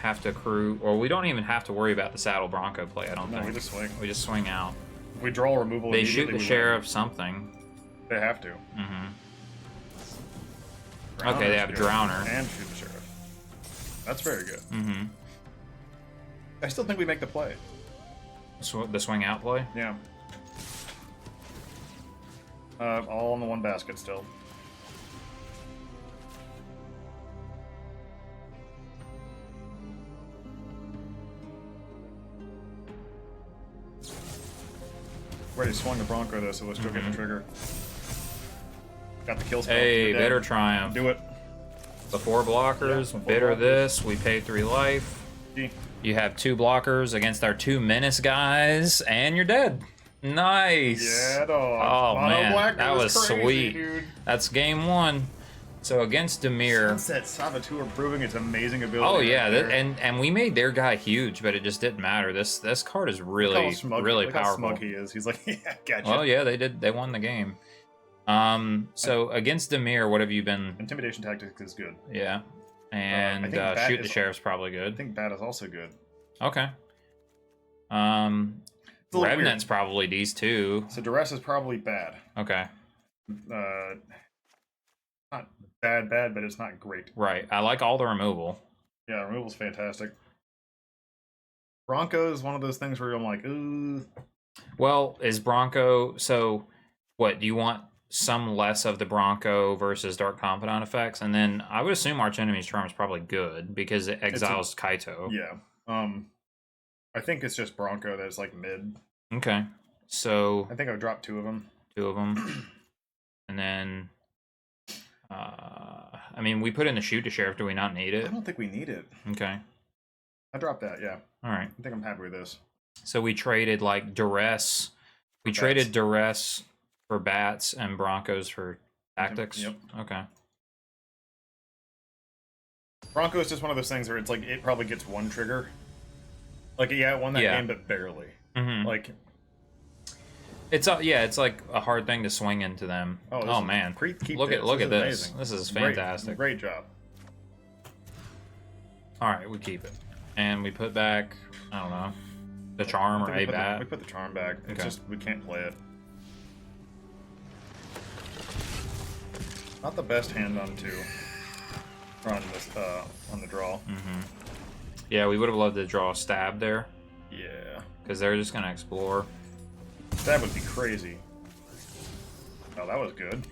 have to crew, or we don't even have to worry about the saddle Bronco play? I don't think. No, we just swing. We just swing out. If we draw removal, they shoot the Sheriff something. They have to. Okay, they have Drowner. And shoot the Sheriff. That's very good. I still think we make the play. The swing out play? Yeah. All in the one basket still. Already swung the Bronco though, so let's go get the trigger. Got the kill spell. Hey, Bitter Triumph. Do it. The 4 blockers, yeah, bitter this, we pay 3 life. You have 2 blockers against our 2 menace guys, and you're dead. Nice. Yeah, dog. Oh, Mono man, Black that was crazy, sweet. Dude. That's game 1. So against Dimir. Sunset Saboteur proving its amazing ability. Oh yeah, and we made their guy huge, but it just didn't matter. This card is really really powerful. How smug he is. He's like, yeah, gotcha. Well, yeah, they won the game. So against Dimir, what have you been? Intimidation tactics is good. Yeah, and shoot the Sheriff's probably good. I think Bat is also good. Okay. Revenant's probably these 2. So Duress is probably bad. Okay. Not bad, but it's not great. Right. I like all the removal. Yeah, removal's fantastic. Bronco is one of those things where I'm like, ooh. Well, is Bronco, so what, do you want some less of the Bronco versus Dark Confidant effects? And then I would assume Arch Enemy's Charm is probably good because it exiles Kaito. Yeah. I think it's just Bronco that's like mid. Okay. So I think I would drop 2 of them. 2 of them. And then I mean, we put in the Shoot the Sheriff. Do we not need it? I don't think we need it. Okay. I dropped that, yeah. All right. I think I'm happy with this. So we traded like Duress. We traded Duress for Bats and Broncos for Tactics. Yep. Okay. Bronco is just one of those things where it's like it probably gets 1 trigger. Like yeah, it won that game, but barely. Mm-hmm. Like it's it's like a hard thing to swing into them. Oh man, look at this. This is fantastic. Great job. All right, we keep it, and we put back. I don't know, the charm or a bat. We put the charm back. It's just we can't play it. Not the best hand on 2. On this on the draw. Mm-hmm. Yeah, we would have loved to draw a stab there. Yeah. Because they're just gonna explore. That would be crazy. Oh, that was good.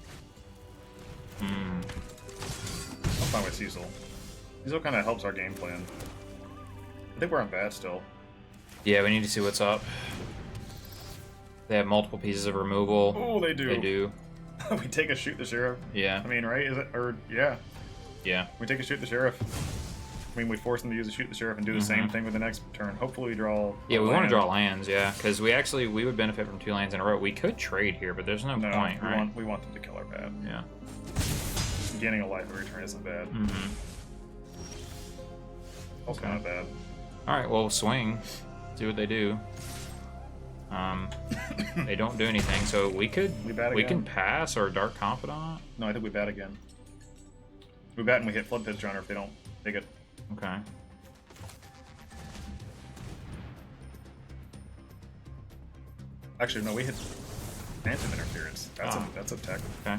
Hmm. I'm fine with Cecil. Cecil kind of helps our game plan. I think we're on bat still. Yeah, we need to see what's up. They have multiple pieces of removal. Oh, they do. They do. We take a Shoot the Sheriff. Yeah. I mean, right? Is it? Or yeah. Yeah. We take a Shoot the Sheriff. I mean, we force them to use a Shoot the Sheriff and do the same thing with the next turn. Hopefully we draw. Yeah, we want to draw lands, yeah, because we would benefit from 2 lands in a row. We could trade here, but there's no point, right? We want them to kill our bat. Yeah. Gaining a life every turn isn't bad. Mm-hmm. Also not bad. All right, well, swing. See what they do. They don't do anything, so we can pass or Dark Confidant. No, I think we bat again. We bat and we hit Flood Pitch on her if they don't take it. Okay. Actually, no, we hit Phantom Interference. That's a tech. Okay.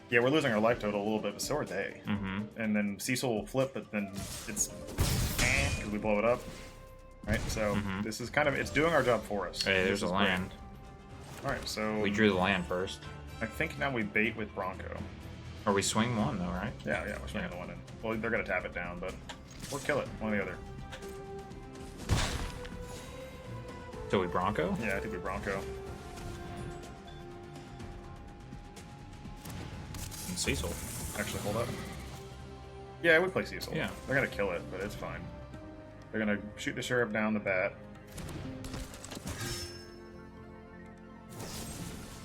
Yeah, we're losing our life total a little bit, but so are they. Mm-hmm. And then Cecil will flip, but then it's because we blow it up. Right, so this is kind of, it's doing our job for us. Hey, there's a land. Alright, so... We drew the land first. I think now we bait with Bronco. Or we swing 1, though, right? Yeah, we're swinging the 1 in. Well, they're going to tap it down, but... Or kill it, one or the other. So we Bronco? Yeah, I think we Bronco. And Cecil. Actually, hold up. Yeah, I would play Cecil. Yeah. They're going to kill it, but it's fine. They're going to shoot the Sheriff down the bat.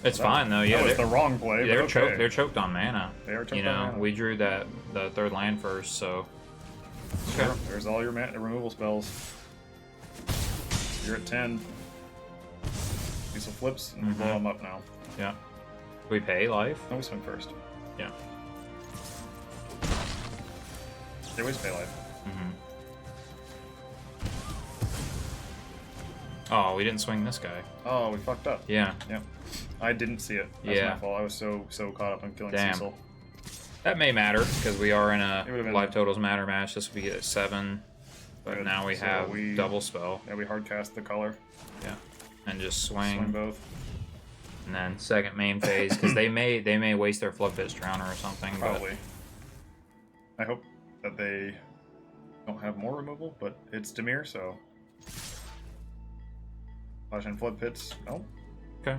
It's fine though. Yeah, that was the wrong play. They're okay. choked. They're choked on mana. They are choked on mana. We drew the 3rd land first, so. Sure. Okay. There's all your removal spells. You're at 10. Cecil flips and we blow them up now. Yeah. Do we pay life? No, we swing first. Yeah. They always pay life. Oh, we didn't swing this guy. Oh, we fucked up. Yeah. Yep. I didn't see it. That's my fault. I was so caught up on killing Cecil. That may matter because we are in a life totals matter match. This would be at 7, but now we have double spell. Yeah, we hard cast the color. Yeah, and just swing. Swing both. And then second main phase because they may waste their Flood Pitch Drowner or something. Probably. But... I hope that they don't have more removal, but it's Dimir, so. Flash and Flood Pits. No. Okay.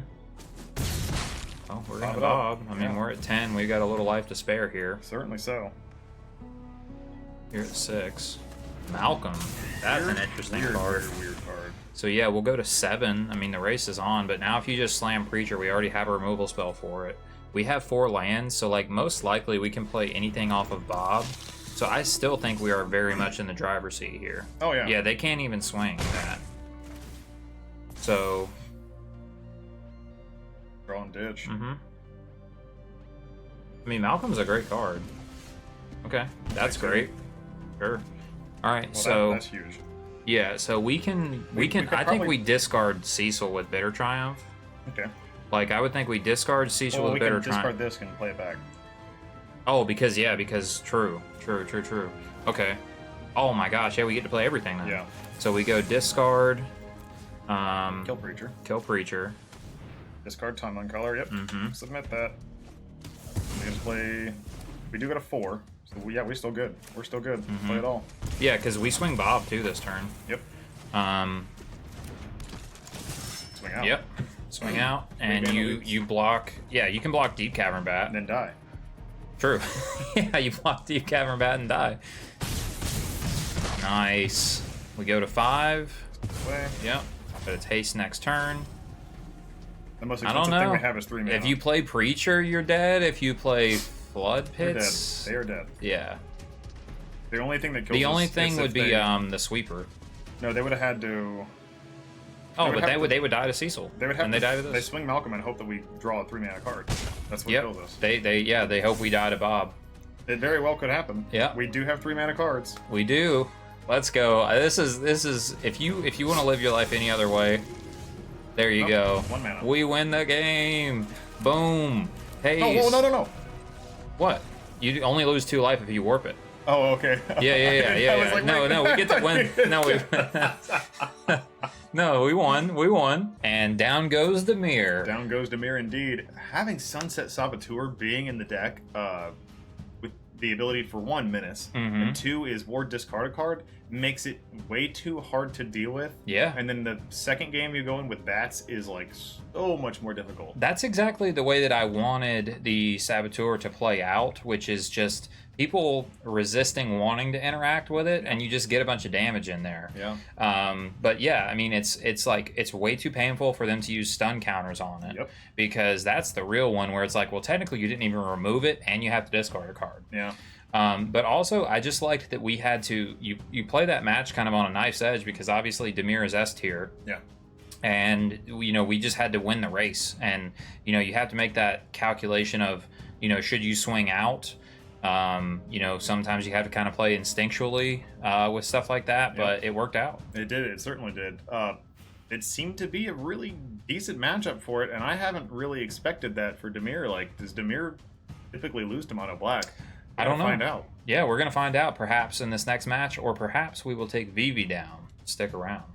Well, we're gonna bob. I mean, we're at 10. We've got a little life to spare here. Certainly so. You're at 6. Malcolm. That's an interesting card. Very weird card. So yeah, we'll go to 7. I mean, the race is on, but now if you just slam Preacher, we already have a removal spell for it. We have 4 lands, so like most likely we can play anything off of Bob. So I still think we are very much in the driver's seat here. Oh yeah. Yeah, they can't even swing that. So. Draw and ditch. I mean, Malcolm's a great card. Okay, that's great. Sure. All right, well, so that's huge. Yeah, so we can. I think we discard Cecil with Bitter Triumph. Okay. Like I would think we discard Cecil with Bitter Triumph. We can discard this and play it back. Oh, because true. Okay. Oh my gosh, yeah, we get to play everything now. Yeah. So we go discard. Kill Preacher. Kill Preacher. Discard Timeline Color, yep. Submit that. We just play... We do get a 4. So we're still good. We're still good. Play it all. Yeah, because we swing Bob too this turn. Yep. Swing out. Yep. Swing out, and you block... Yeah, you can block Deep Cavern Bat. And then die. True. Yeah, you block Deep Cavern Bat and die. Nice. We go to 5. Play. Yep. But it's haste next turn. The most expensive thing we have is 3 mana. If you play Preacher, you're dead. If you play Flood Pits... They are dead. Yeah. The only thing that kills The only thing would be the Sweeper. No, they would have had to... Oh, but they would die to Cecil. They would have and to, they die to this. They swing Malcolm and hope that we draw a 3-mana card. That's what kills us. They hope we die to Bob. It very well could happen. Yeah. We do have 3-mana cards. We do. Let's go. This is if you want to live your life any other way, there you go. 1 mana. We win the game. Boom. Hey. No. What? You only lose 2 life if you warp it. Oh, okay. Yeah. Like, no, we get to win. No, we won. And down goes Dimir. Down goes Dimir indeed. Having Sunset Saboteur being in the deck, with the ability for 1, menace, and 2 is ward discard a card, makes it way too hard to deal with. Yeah. And then the second game you go in with bats is like so much more difficult. That's exactly the way that I wanted the Saboteur to play out, which is just people resisting wanting to interact with it, and you just get a bunch of damage in there. Yeah. But yeah, I mean, it's like it's way too painful for them to use stun counters on it. Yep. Because that's the real one where it's like, well, technically you didn't even remove it, and you have to discard a card. Yeah. But also, I just liked that we had to you play that match kind of on a knife's edge because obviously Dimir is S tier. Yeah. And we just had to win the race, and you have to make that calculation of should you swing out. Sometimes you have to kind of play instinctually with stuff like that, but it worked out. It did. It certainly did. It seemed to be a really decent matchup for it, and I haven't really expected that for Dimir. Like, does Dimir typically lose to Mono Black? I don't know. Find out. Yeah, we're gonna find out perhaps in this next match, or perhaps we will take Vivi down. Stick around.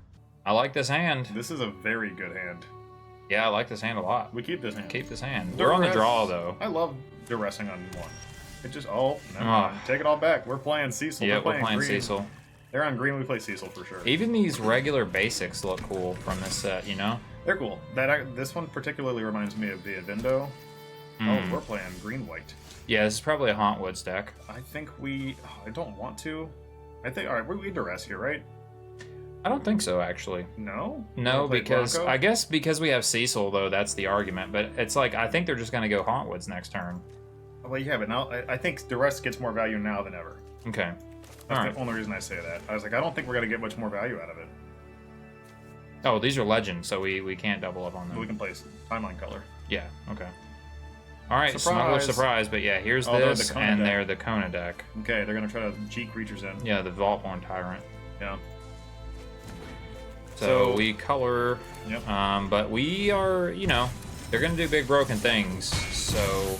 I like this hand. This is a very good hand. Yeah, I like this hand a lot. We keep this hand. Keep this hand. We're on the draw though. I love duressing on 1. It just never mind. Take it all back. We're playing Cecil. Yeah, we're playing green. Cecil. They're on green. We play Cecil for sure. Even these regular basics look cool from this set. They're cool. This one particularly reminds me of the Avindo. Oh, we're playing green-white. Yeah, this is probably a Hauntwoods deck. I think I don't want to. I think, all right, we duress here, right? I don't think so, actually. No? No, because Bronco? I guess because we have Cecil, though, that's the argument. But it's like, I think they're just going to go Hauntwoods next turn. Well, yeah, but now I think duress gets more value now than ever. Okay. That's the only reason I say that. I was like, I don't think we're going to get much more value out of it. Oh, these are legends, so we can't double up on them. We can play Timeline Color. Yeah, okay. All right, Surprise. Smuggler Surprise, but yeah, here's this, and they're the Kona deck. Okay, they're going to try to cheat creatures in. Yeah, the Vaultborn Tyrant. Yeah. So we color, but we are, they're going to do big broken things, so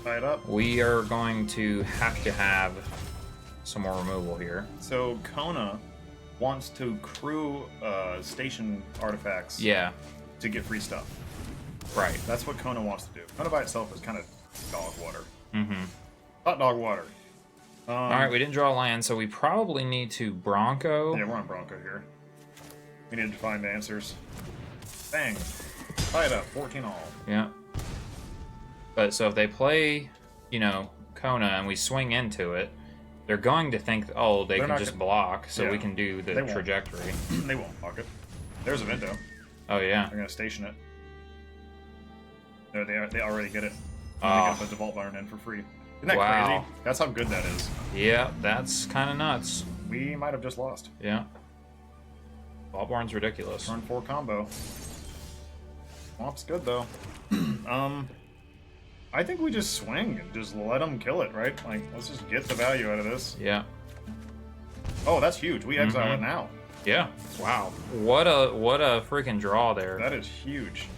tie it up. We are going to have some more removal here. So Kona wants to crew station artifacts to get free stuff. Right. That's what Kona wants to do. Kona by itself is kind of dog water. Mm-hmm. Hot dog water. All right, we didn't draw land, so we probably need to Bronco. Yeah, we're on Bronco here. We need to find answers. Bang. Tie it up. 14 all. Yeah. But so if they play, Kona and we swing into it, they're going to think, oh, they can just block, so we can do the trajectory. They won't block it. There's a window. Oh, yeah. They're going to station it. No, they already get it. They get the Vault Barn in for free. Isn't that crazy? That's how good that is. Yeah, that's kind of nuts. We might have just lost. Yeah. Vault Barn's ridiculous. Turn 4 combo. Swamp's good, though. I think we just swing and just let them kill it, right? Like, let's just get the value out of this. Yeah. Oh, that's huge. We exile it now. Yeah. Wow. What a freaking draw there. That is huge.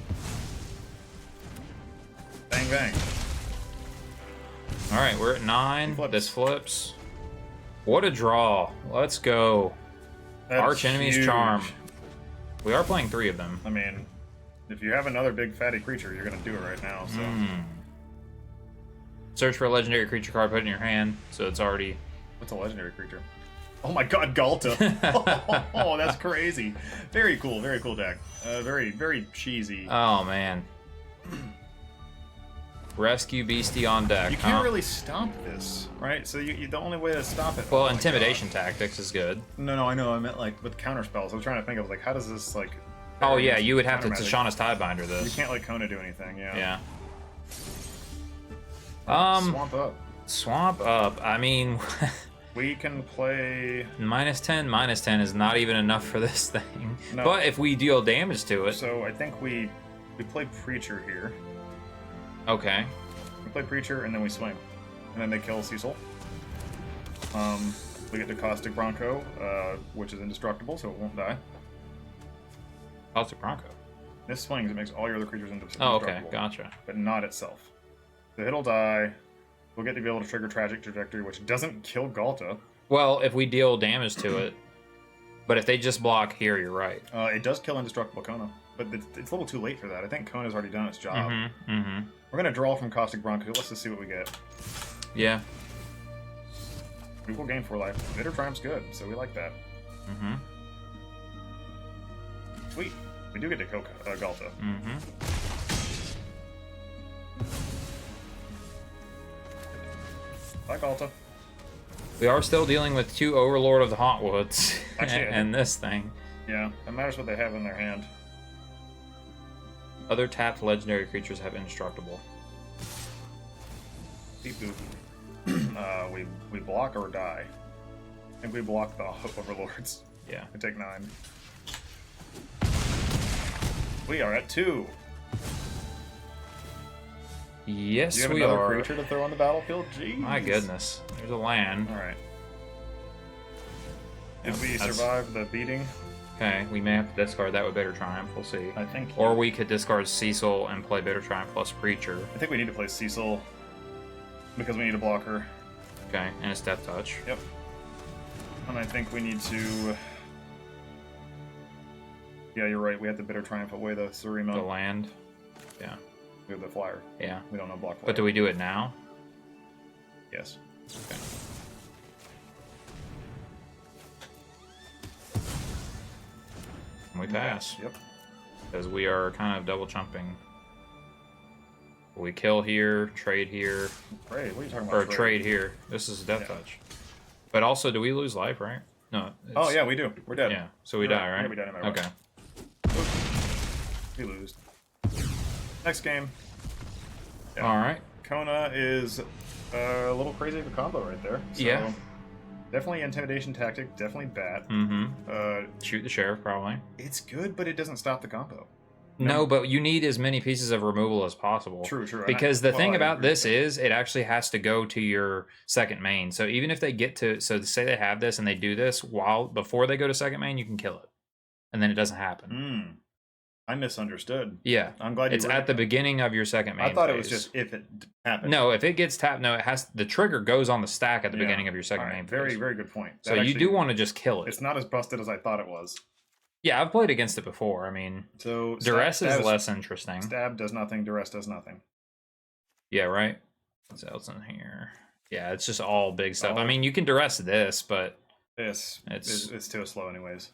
Bang, bang. All right, we're at 9. This flips. What a draw. Let's go. That's Arch Enemy's huge. Charm. We are playing 3 of them. I mean, if you have another big fatty creature, you're going to do it right now. So. Search for a legendary creature card, put it in your hand, so it's already... What's a legendary creature? Oh my god, Galta! Oh, that's crazy. Very cool deck. Very, very cheesy. Oh, man. Rescue Beastie on deck, You can't really stop this, right? So the only way to stop it... Well, Intimidation Tactics is good. No, I know. I meant, like, with counter spells. I was trying to think of, like, how does this, like... Oh, yeah, you would have to magic. Tishana's Tidebinder this. You can't let Kona do anything, yeah. Yeah. Swamp up. Swamp up. I mean... We can play... -10 is not even enough for this thing. No. But if we deal damage to it... So I think we play Preacher here. Okay. We play Preacher, and then we swing. And then they kill Cecil. We get to Caustic Bronco, which is indestructible, so it won't die. Caustic Bronco. This swings, it makes all your other creatures indestructible. Oh, okay. Gotcha. But not itself. So it'll die. We'll get to be able to trigger Tragic Trajectory, which doesn't kill Galta. Well, if we deal damage to it. But if they just block here, you're right. It does kill Indestructible Kona. But it's a little too late for that. I think Kona's already done its job. We're going to draw from Caustic Bronco. Let's just see what we get. Yeah. We will gain 4 life. Bitter Triumph's good, so we like that. Sweet. We do get to kill Galta. Bye, Galta. We are still dealing with 2 Overlord of the Hauntwoods. Actually, and this thing. Yeah, it matters what they have in their hand. Other tapped legendary creatures have indestructible. Beep boop. We block or die. I think we block the Overlords. Yeah. We take 9. We are at 2. Yes, Do you have we another are. creature to throw on the battlefield? Jeez. My goodness. There's a land. Alright. Did Yep, we survive the beating? Okay, we may have to discard that with Bitter Triumph. We'll see. I think. Or we could discard Cecil and play Bitter Triumph plus Preacher. I think we need to play Cecil because we need to block her. Okay, and it's Death Touch. Yep. And I think we need to... Yeah, you're right. We have to Bitter Triumph away the Surima. The land. Yeah. We have the flyer. Yeah. We don't know block flyer. But do we do it now? Yes. Okay. And we pass. Yep. Because we are kind of double jumping. We kill here, trade here. Trade? What are you talking about? Or trade here. This is Death Touch. But also, do we lose life, right? No. Oh, yeah, we do. We're dead. Yeah, so we die, right? Yeah, we die no matter Okay. what. We lose. Next game. Yeah. Alright. Kona is a little crazy of a combo right there. So Yeah. Definitely Intimidation Tactic, definitely Bat. Shoot the Sheriff, probably. It's good, but it doesn't stop the combo. No, but you need as many pieces of removal as possible. True. Because the thing about this is, it actually has to go to your second main. So even if they get to, so say they have this and they do this before they go to second main, you can kill it, and then it doesn't happen. I misunderstood. Yeah, I'm glad you it's at the beginning of your second main. I thought phase. it was just if it happened. No, if it gets tapped, no, it has. The trigger goes on the stack at the beginning of your second main. Very, phase. very good point. So you do want to just kill it. It's not as busted as I thought it was. Yeah, I've played against it before. I mean, so duress is less interesting. Stab does nothing. Duress does nothing. Yeah, right. What else in here? Yeah, it's just all big stuff. I mean, you can duress this, but it's too slow, anyways.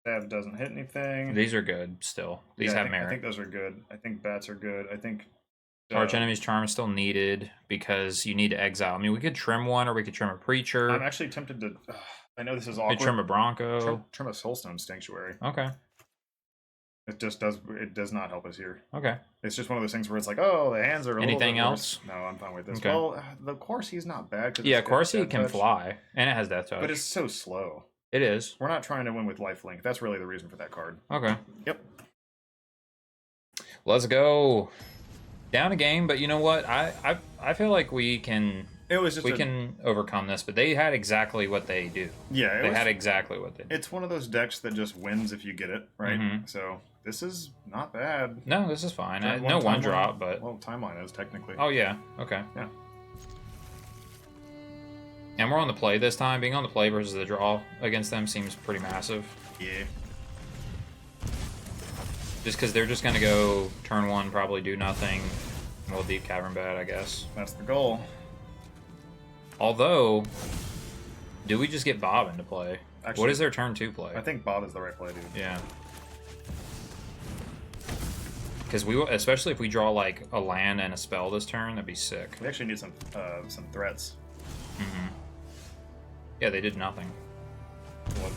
Stab doesn't hit anything. These are good still. These have merit. I think those are good. I think bats are good. I think Arch Enemy's Charm is still needed because you need to exile. I mean, we could trim one, or we could trim a Preacher. I'm actually tempted to. I know this is awkward. We trim a Bronco. Trim a Soulstone Sanctuary. Okay. It just does. It does not help us here. Okay. It's just one of those things where it's like, oh, the hands are. Anything else? No, I'm fine with this. Okay. Well, the Corsi's not bad. Yeah, Corsi can fly, and it has Death Touch. But it's so slow. It is. We're not trying to win with lifelink. That's really the reason for that card. Okay. Yep. Let's go. Down a game, but you know what? I feel like we can. It was just we can overcome this, but they had exactly what they do. Yeah, they had exactly what they do. It's one of those decks that just wins if you get it, right? So this is not bad. No, this is fine. No one drop, but well, timeline is technically. Oh yeah. Okay. Yeah. And we're on the play this time. Being on the play versus the draw against them seems pretty massive. Yeah. Just because they're just going to go turn 1, probably do nothing. We'll deep cavern bat, I guess. That's the goal. Although, do we just get Bob into play? Actually, what is their turn 2 play? I think Bob is the right play, dude. Yeah. Because we, especially if we draw like a land and a spell this turn, that'd be sick. We actually need some threats. Mm-hmm. Yeah, they did nothing. What?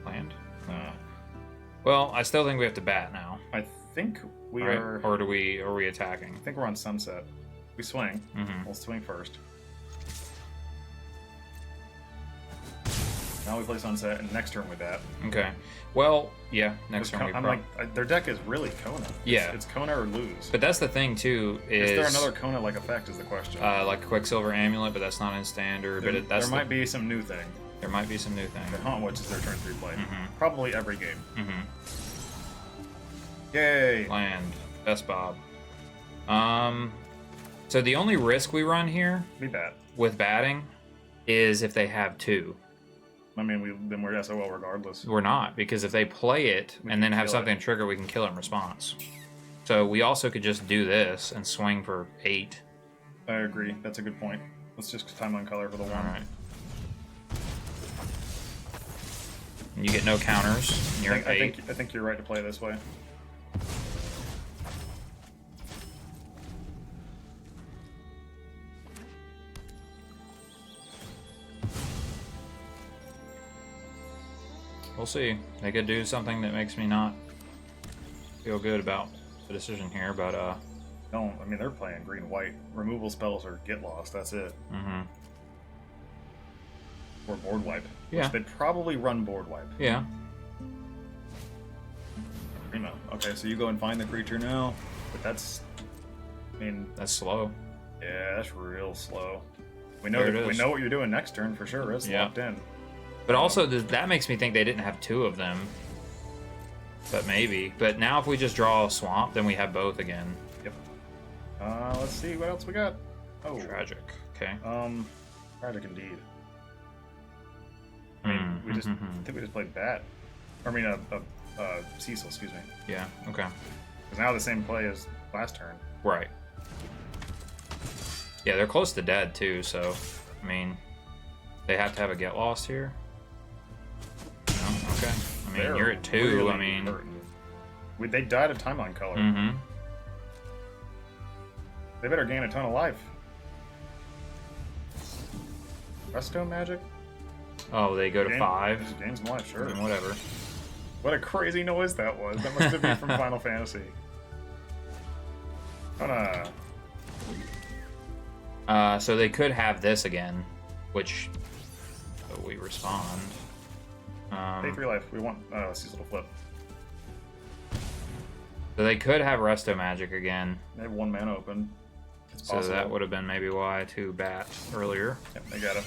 Land. Well, I still think we have to bat now. I think we right? are. Or are we attacking? I think we're on sunset. We swing. Mm-hmm. We'll swing first. Now we play sunset, and next turn we bat. Okay. Well, yeah. Next turn we. I'm like, their deck is really Kona. Yeah. It's Kona or lose. But that's the thing too. Is there another Kona-like effect? Is the question. Like Quicksilver Amulet, but that's not in standard. There might be some new thing. There might be some new thing. The Haunt, which is their turn 3 play. Mm-hmm. Probably every game. Mm-hmm. Yay! Land. Best Bob. So the only risk we run here We bat. with batting is if they have 2. I mean, then we're SOL regardless. We're not, because if they play it and then have something trigger, we can kill it in response. So we also could just do this and swing for 8. I agree. That's a good point. Let's just time on color for the 1. All right. And you get no counters. And you're at 8. I think you're right to play this way. We'll see. They could do something that makes me not feel good about the decision here, but No, I mean they're playing green-white. Removal spells or get lost. That's it. Mm-hmm. Or board wipe. Yeah. Which they'd probably run board wipe. Yeah. Primo. Okay, so you go and find the creature now. But that's, I mean, That's slow. yeah, that's real slow. We know There it we is. know what you're doing next turn for sure. It's Yeah. locked in. But also, that makes me think they didn't have 2 of them. But maybe. But now if we just draw a swamp, then we have both again. Yep. Let's see what else we got. Oh, Tragic. Okay. tragic indeed. I mean, I think we just played bat. I mean, Cecil, excuse me. Yeah, okay. Because now the same play as last turn. Right. Yeah, they're close to dead, too, so, I mean, they have to have a get lost here. No? Okay. I mean, you're at 2, really I mean... hurting. They died of timeline color. Mm-hmm. They better gain a ton of life. Resto magic? Oh, they go to 5? Just gain some life, sure. Whatever. What a crazy noise that was. That must have been from Final Fantasy. Kona. So they could have this again, which we respond. Pay 3 life. We want Cecil to flip. So they could have Resto Magic again. They have 1 mana open. It's So possible. that would have been maybe why to bat earlier. Yep, they got it.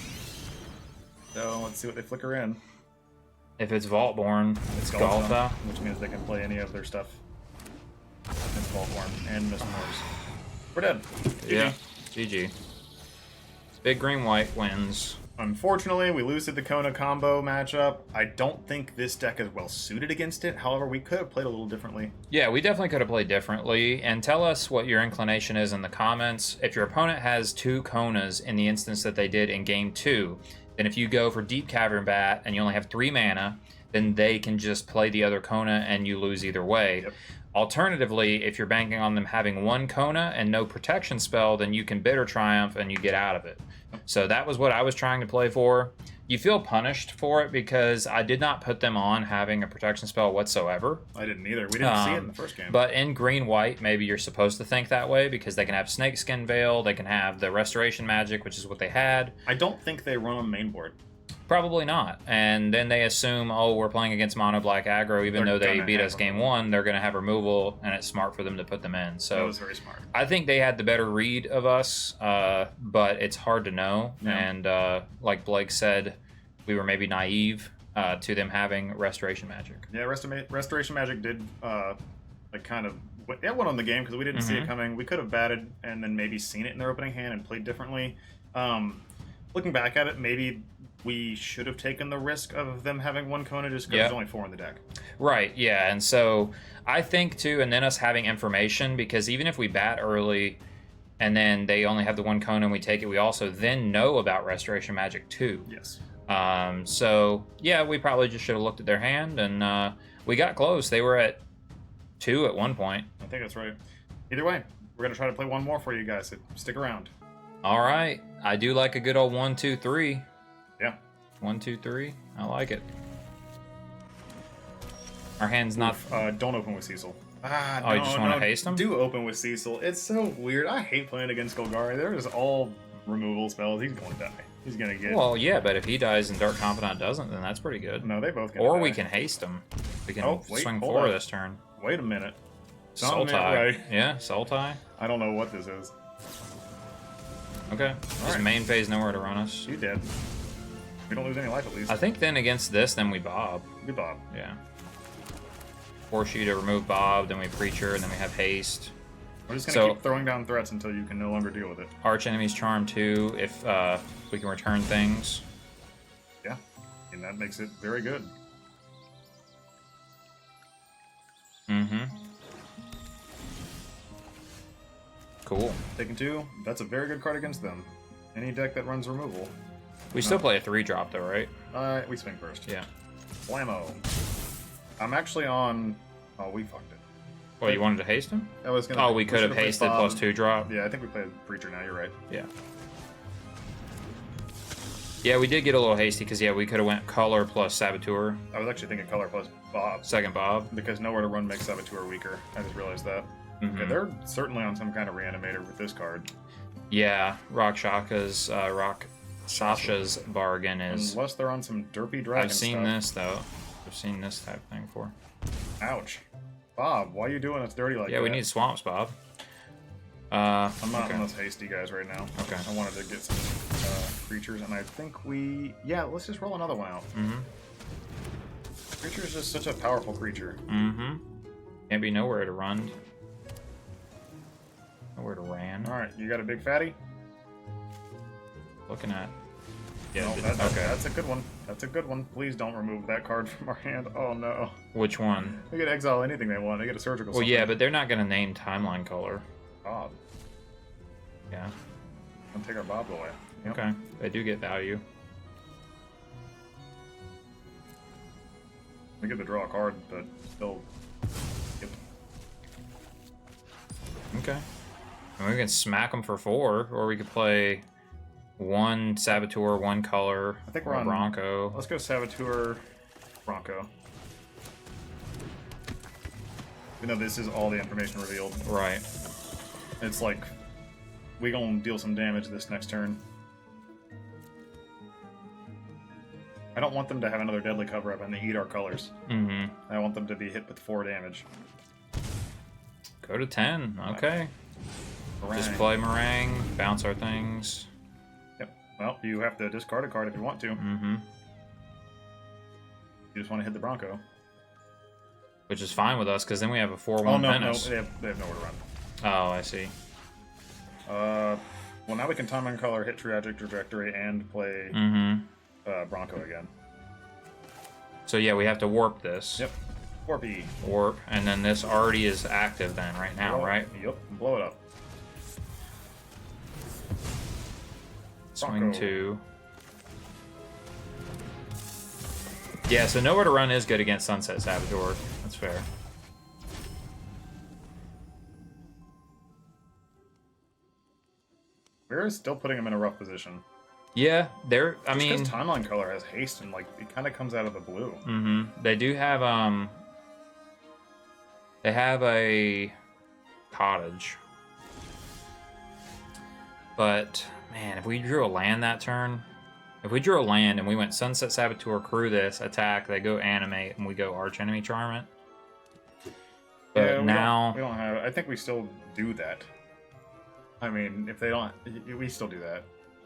So let's see what they flicker in. If it's Vaultborn, it's Galta, Galta. which means they can play any of their stuff. It's Vaultborn and Miss Moors. We're dead. GG. Yeah, GG. Big green white wins. Unfortunately, we lose to the Kona combo matchup. I don't think this deck is well suited against it. However, we could have played a little differently. Yeah, we definitely could have played differently. And tell us what your inclination is in the comments. If your opponent has 2 Konas in the instance that they did in game 2, then if you go for Deep Cavern Bat and you only have 3 mana, then they can just play the other Kona and you lose either way. Yep. Alternatively, if you're banking on them having 1 Kona and no protection spell, then you can Bitter Triumph and you get out of it. So that was what I was trying to play for. You feel punished for it because I did not put them on having a protection spell whatsoever. I didn't either. We didn't see it in the first game. But in green-white, maybe you're supposed to think that way because they can have Snakeskin Veil, they can have the Restoration Magic, which is what they had. I don't think they run on main board. Probably not. And then they assume, oh, we're playing against Mono Black Aggro, even though they beat us game 1, they're going to have removal, and it's smart for them to put them in. So that was very smart. I think they had the better read of us, but it's hard to know. Yeah. And like Blake said, we were maybe naive to them having Restoration Magic. Yeah, Restoration Magic did like kind of it went on the game because we didn't see it coming. We could have batted and then maybe seen it in their opening hand and played differently. Looking back at it, maybe we should have taken the risk of them having one Kona just because there's only 4 in the deck. Right, yeah, and so I think too, and then us having information, because even if we bat early and then they only have the one Kona and we take it, we also then know about Restoration Magic too. Yes. So yeah, we probably just should have looked at their hand, and we got close. They were at 2 at one point. I think that's right. Either way, we're gonna try to play one more for you guys, so stick around. All right, I do like a good old 1, 2, 3. Yeah. 1, 2, 3. I like it. Our hand's not. Don't open with Cecil. Oh, you just want to haste them? Do open with Cecil. It's so weird. I hate playing against Golgari. They're just all removal spells. He's going to die. He's going to get. Well, yeah, but if he dies and Dark Confidant doesn't, then that's pretty good. No, they both can. Or die. we can haste him. We can swing hold 4 on. this turn. Wait a minute. Sultai. Right. Yeah, Sultai. I don't know what this is. Okay. His main phase nowhere to run us. You dead. We don't lose any life at least. I think then against this, then we bob. We bob. Yeah. Force you to remove Bob, then we Preacher, and then we have Haste. We're just going to keep throwing down threats until you can no longer deal with it. Arch Enemy's Charm too, if we can return things. Yeah, and that makes it very good. Mm-hmm. Cool. Taking 2, that's a very good card against them. Any deck that runs removal. We still play a 3-drop though, right? We swing first. Yeah. Blammo. I'm actually on... Oh, we fucked it. Well, you wanted to haste him? I was gonna, we could have hasted plus 2-drop. Yeah, I think we played Preacher now, you're right. Yeah. Yeah, we did get a little hasty because, yeah, we could have went Color plus Saboteur. I was actually thinking Color plus Bob. Second Bob. Because Nowhere to Run makes Saboteur weaker. I just realized that. Okay, they're certainly on some kind of reanimator with this card. Yeah, Rock Sasha's bargain is... Unless they're on some derpy dragon I've seen stuff. this, though. I've seen this type of thing before. Ouch. Bob, why are you doing us dirty like that? Yeah, we need swamps, Bob. I'm not on those hasty guys right now. Okay. I wanted to get some creatures, and I think we... Yeah, let's just roll another one out. Creature is just such a powerful creature. Can't be nowhere to run. Nowhere to ran. Alright, you got a big fatty? Looking at... Yeah, No, that's a good one. That's a good one. Please don't remove that card from our hand. Oh no. Which one? They get exile anything they want. They get a surgical. Well, yeah, but they're not going to name Timeline Color. Bob. Yeah. And take our Bob away. Yep. Okay. They do get value. We get to draw a card, but still. Yep. Okay. And we can smack them for 4, or we could play 1 Saboteur, 1 Color, I think we're on Bronco. Let's go Saboteur, Bronco. You know, this is all the information revealed. Right. It's like, we gonna deal some damage this next turn. I don't want them to have another deadly cover-up and they eat our colors. I want them to be hit with 4 damage. Go to 10. Okay. Meringue. Just play Meringue, bounce our things. Yep. Well, you have to discard a card if you want to. You just want to hit the Bronco. Which is fine with us, because then we have a 4-1 Oh, no, menace. no, they have nowhere to run. Oh, I see. Well, now we can time and color, hit Tragic Trajectory, and play Bronco again. So yeah, we have to warp this. Yep. Warpy. Warp, and then this already is active then, right now, right? Yep. Blow it up. Swing Bronco. 2. Yeah, so Nowhere to Run is good against Sunset Saboteur. That's fair. We're still putting him in a rough position. Yeah, they're. I Just mean, because Timeline Color has haste and like it kind of comes out of the blue. They do have They have a cottage, but man, if we drew a land that turn, if we drew a land and we went Sunset Saboteur, crew this, attack, they go animate, and we go Arch Enemy Charm it. But Yeah, now we don't have. I think we still do that. I mean, if they don't, we still do that.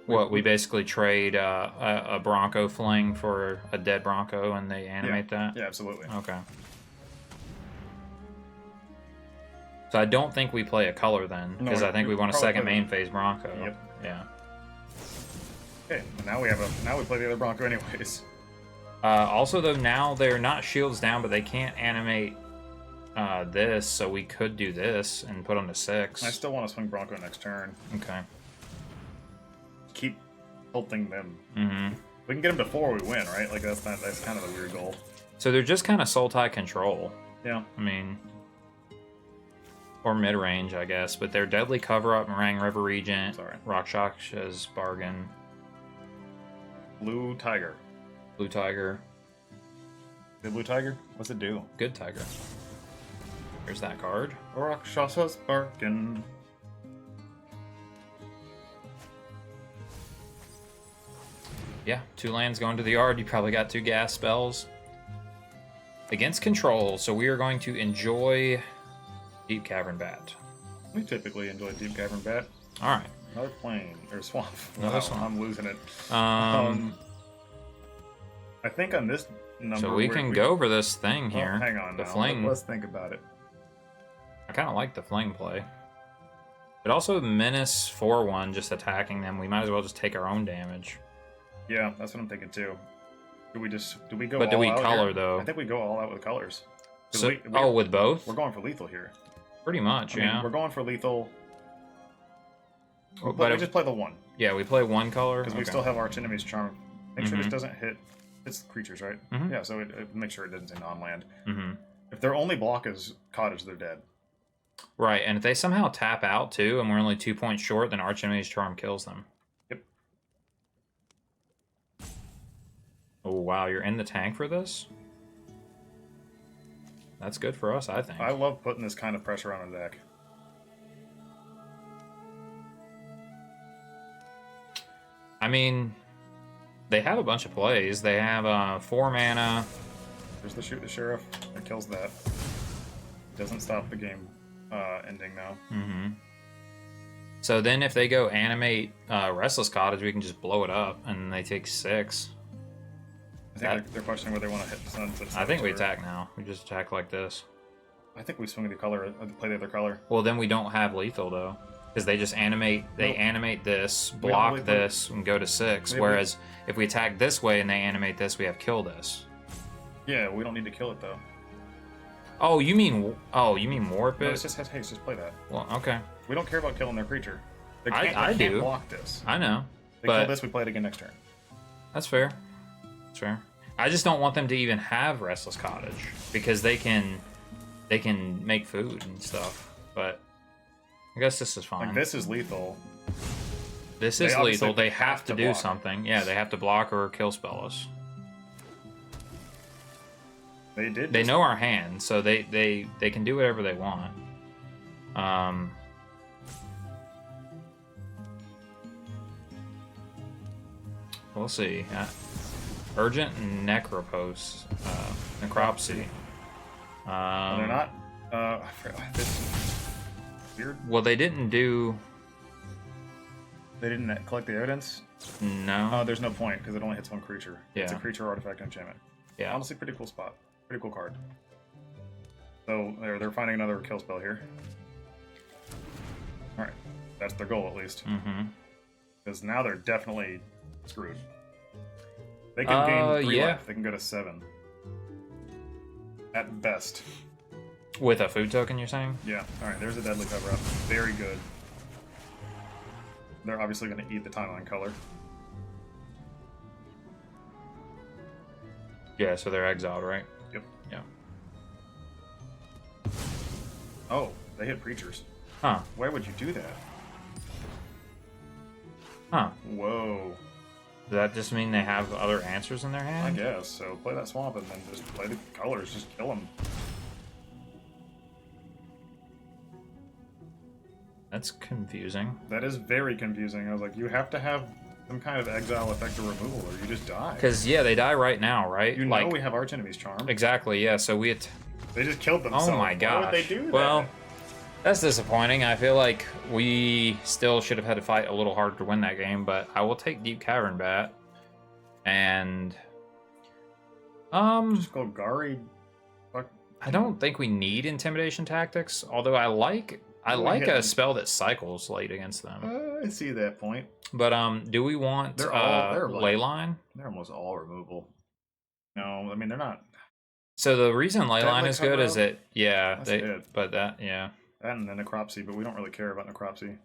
what we basically trade a Bronco Fling for a dead Bronco, and they animate that. Yeah, absolutely. Okay. So I don't think we play a color then, because No, I think we we want a probably second play main phase Bronco. Yep. Yeah. Okay, now we play the other Bronco anyways. Also, though, now they're not shields down, but they can't animate this, so we could do this and put on to 6. I still want to swing Bronco next turn. Okay. Keep tilting them. Mm-hmm. We can get them before we win, right? Like that's kind of a weird goal. So they're just kind of Sultai control. Yeah. I mean, or mid range, I guess. But they're Deadly Cover Up, Meringue River Regent, Rakshas's Bargain, Blue Tiger. Blue Tiger. The Blue Tiger? What's it do? Good Tiger. There's that card. Rakshas's Bargain. Yeah, 2 lands going to the yard. You probably got 2 gas spells. Against control, so we are going to enjoy Deep Cavern Bat. We typically enjoy Deep Cavern Bat. Alright. Another plane, or swamp. Another swamp. I'm losing it. I think on this number... So we can go over this thing here. Well, hang on the now. Fling. Let's think about it. I kind of like the Fling play. But also Menace 4-1, just attacking them. We might as well just take our own damage. Yeah, that's what I'm thinking too. Do we go But do all we out color, here? though? I think we go all out with colors. So, oh, with both? We're going for lethal here. Pretty much, I mean, yeah. we're going for lethal. But we just play the 1. Yeah, we play 1 color. Because we still have Arch Enemy's Charm. Make sure this doesn't hit... It's creatures, right? Yeah, so make sure it doesn't say non-land. If their only block is Cottage, they're dead. Right, and if they somehow tap out, too, and we're only 2 points short, then Arch Enemy's Charm kills them. Yep. Oh, wow, you're in the tank for this? That's good for us, I think. I love putting this kind of pressure on a deck. I mean, they have a bunch of plays. They have 4 mana. There's the Shoot the Sheriff. That kills that. Doesn't stop the game ending now. So then if they go animate Restless Cottage, we can just blow it up, and they take 6. I think they're questioning whether they want to hit the Sunset. I think we attack now. We just attack like this. I think we swing the color, play the other color. Well, then we don't have lethal, though. Because they just animate, animate this, block this, and go to 6. Whereas if we attack this way and they animate this, we have kill this. Yeah, we don't need to kill it, though. Oh, you mean warp it? No, it's just haste. Just play that. Well, okay. We don't care about killing their creature. They I can't do. block this. I know. They kill this, we play it again next turn. That's fair. That's fair. I just don't want them to even have Restless Cottage because they can make food and stuff. But I guess this is fine. Like this is lethal. This is lethal. They have to do something. Yeah, they have to block or kill spell us. They did. They know our hand, so they can do whatever they want. We'll see. Urgent Necropos, Necropsy. They're not. I forgot. Weird. Well, they didn't do. They didn't collect the evidence. No. There's no point because it only hits 1 creature. Yeah. It's a creature, artifact, enchantment. Yeah. Honestly, pretty cool spot. Pretty cool card. So they're finding another kill spell here. All right, that's their goal at least. Because now they're definitely screwed. They can gain 3 life. They can go to 7. At best. With a food token, you're saying? Yeah. All right. There's a deadly cover up. Very good. They're obviously going to eat the timeline color. Yeah. So they're exiled, right? Yep. Yeah. Oh, they hit creatures. Huh? Why would you do that? Huh? Whoa. Does that just mean they have other answers in their hand? I guess. So play that swamp and then just play the colors. Just kill them. That's confusing. That is very confusing. I was like, you have to have some kind of exile effect or removal, or you just die. Because yeah, they die right now, right? You know we have Arch Enemy's Charm. Exactly. Yeah. So we. They just killed themselves. Oh my gosh. Why would they do that? Well, that's disappointing. I feel like we still should have had to fight a little harder to win that game, but I will take Deep Cavern Bat. And just go Gari. I don't think we need intimidation tactics, although I like I like a spell that cycles late against them. I see that point. But do we want they're Leyline? They're almost all removable. No, I mean they're not. So the reason Leyline is good is it, but that, that and the Necropsy, but we don't really care about Necropsy.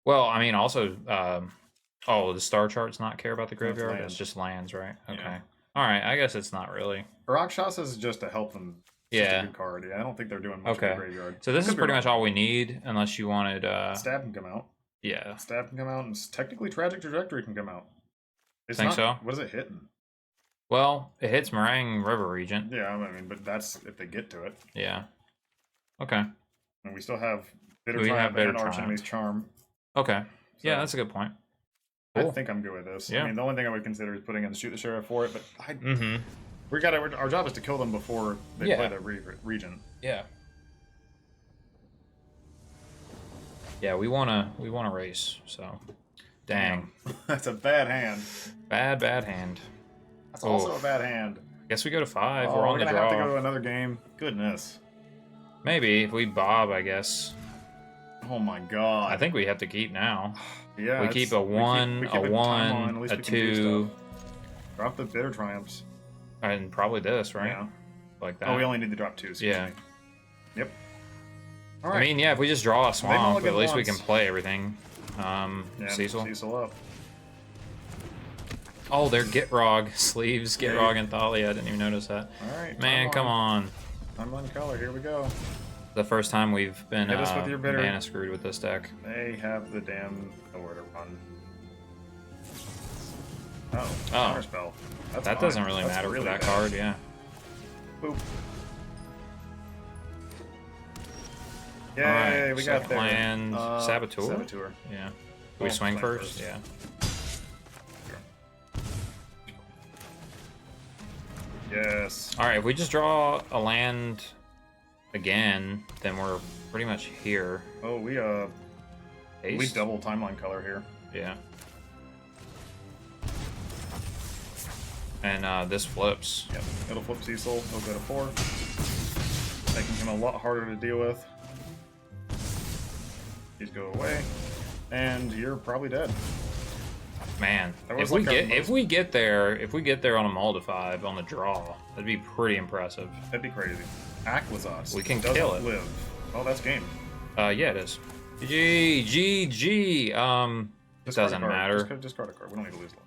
Well, I mean, also, the star chart's not care about the graveyard. It's just lands, right? Okay. Yeah. All right. I guess it's not really. Rakshasa is just to help them. Yeah. Just a good card. Yeah, I don't think they're doing much in the graveyard. So this is pretty much all we need, unless you wanted. Stab can come out. Yeah. Stab can come out, and technically Tragic Trajectory can come out. Think so? What is it hitting? Well, it hits Meringue River Regent. Yeah, I mean, but that's if they get to it. Yeah. Okay. And we still have Bitter Triumph and Arch Enemy's Charm. Okay. So, yeah, that's a good point. Cool. I think I'm good with this. Yeah. I mean, the only thing I would consider is putting in the Shoot the Sheriff for it, but our job is to kill them before they play the Regent. Yeah. Yeah, we wanna race. So, dang. That's a bad hand. Bad hand. That's also a bad hand. Guess we go to 5. We're on the draw. We're gonna have to go to another game. Goodness. Maybe if we bob, I guess. Oh my god. I think we have to keep now. Yeah. We keep a 1, a 1, a 2. Drop the Bitter Triumphs. And probably this, right? Yeah. Like that. Oh, we only need to drop 2. Excuse me. Yep. All right. I mean, yeah, if we just draw a swamp, at least we can play everything. Cecil. Cecil up. Oh, they're Gitrog sleeves. Gitrog and Thalia. I didn't even notice that. All right. Man, come on. Timeline color. Here we go. The first time we've been Hit us with your bitter. mana screwed with this deck. They have the damn nowhere to run. Oh, spell. That doesn't really matter for that card, yeah. Boop. Yay, we got there. Land, Saboteur? Saboteur. Yeah. Do we swing first? Yeah. Yes. Alright, if we just draw a land again, then we're pretty much here. Oh, we double timeline color here. Yeah. And this flips. Yep, it'll flip Cecil. It'll go to 4. Making him a lot harder to deal with. These go away. And you're probably dead. Man, if we get there on a mull to 5 on the draw, that'd be pretty impressive. That'd be crazy. Aquazos. We can kill it. Live. Oh, that's game. Yeah, it is. GG. It doesn't matter. Just discard a card. We don't need to lose one.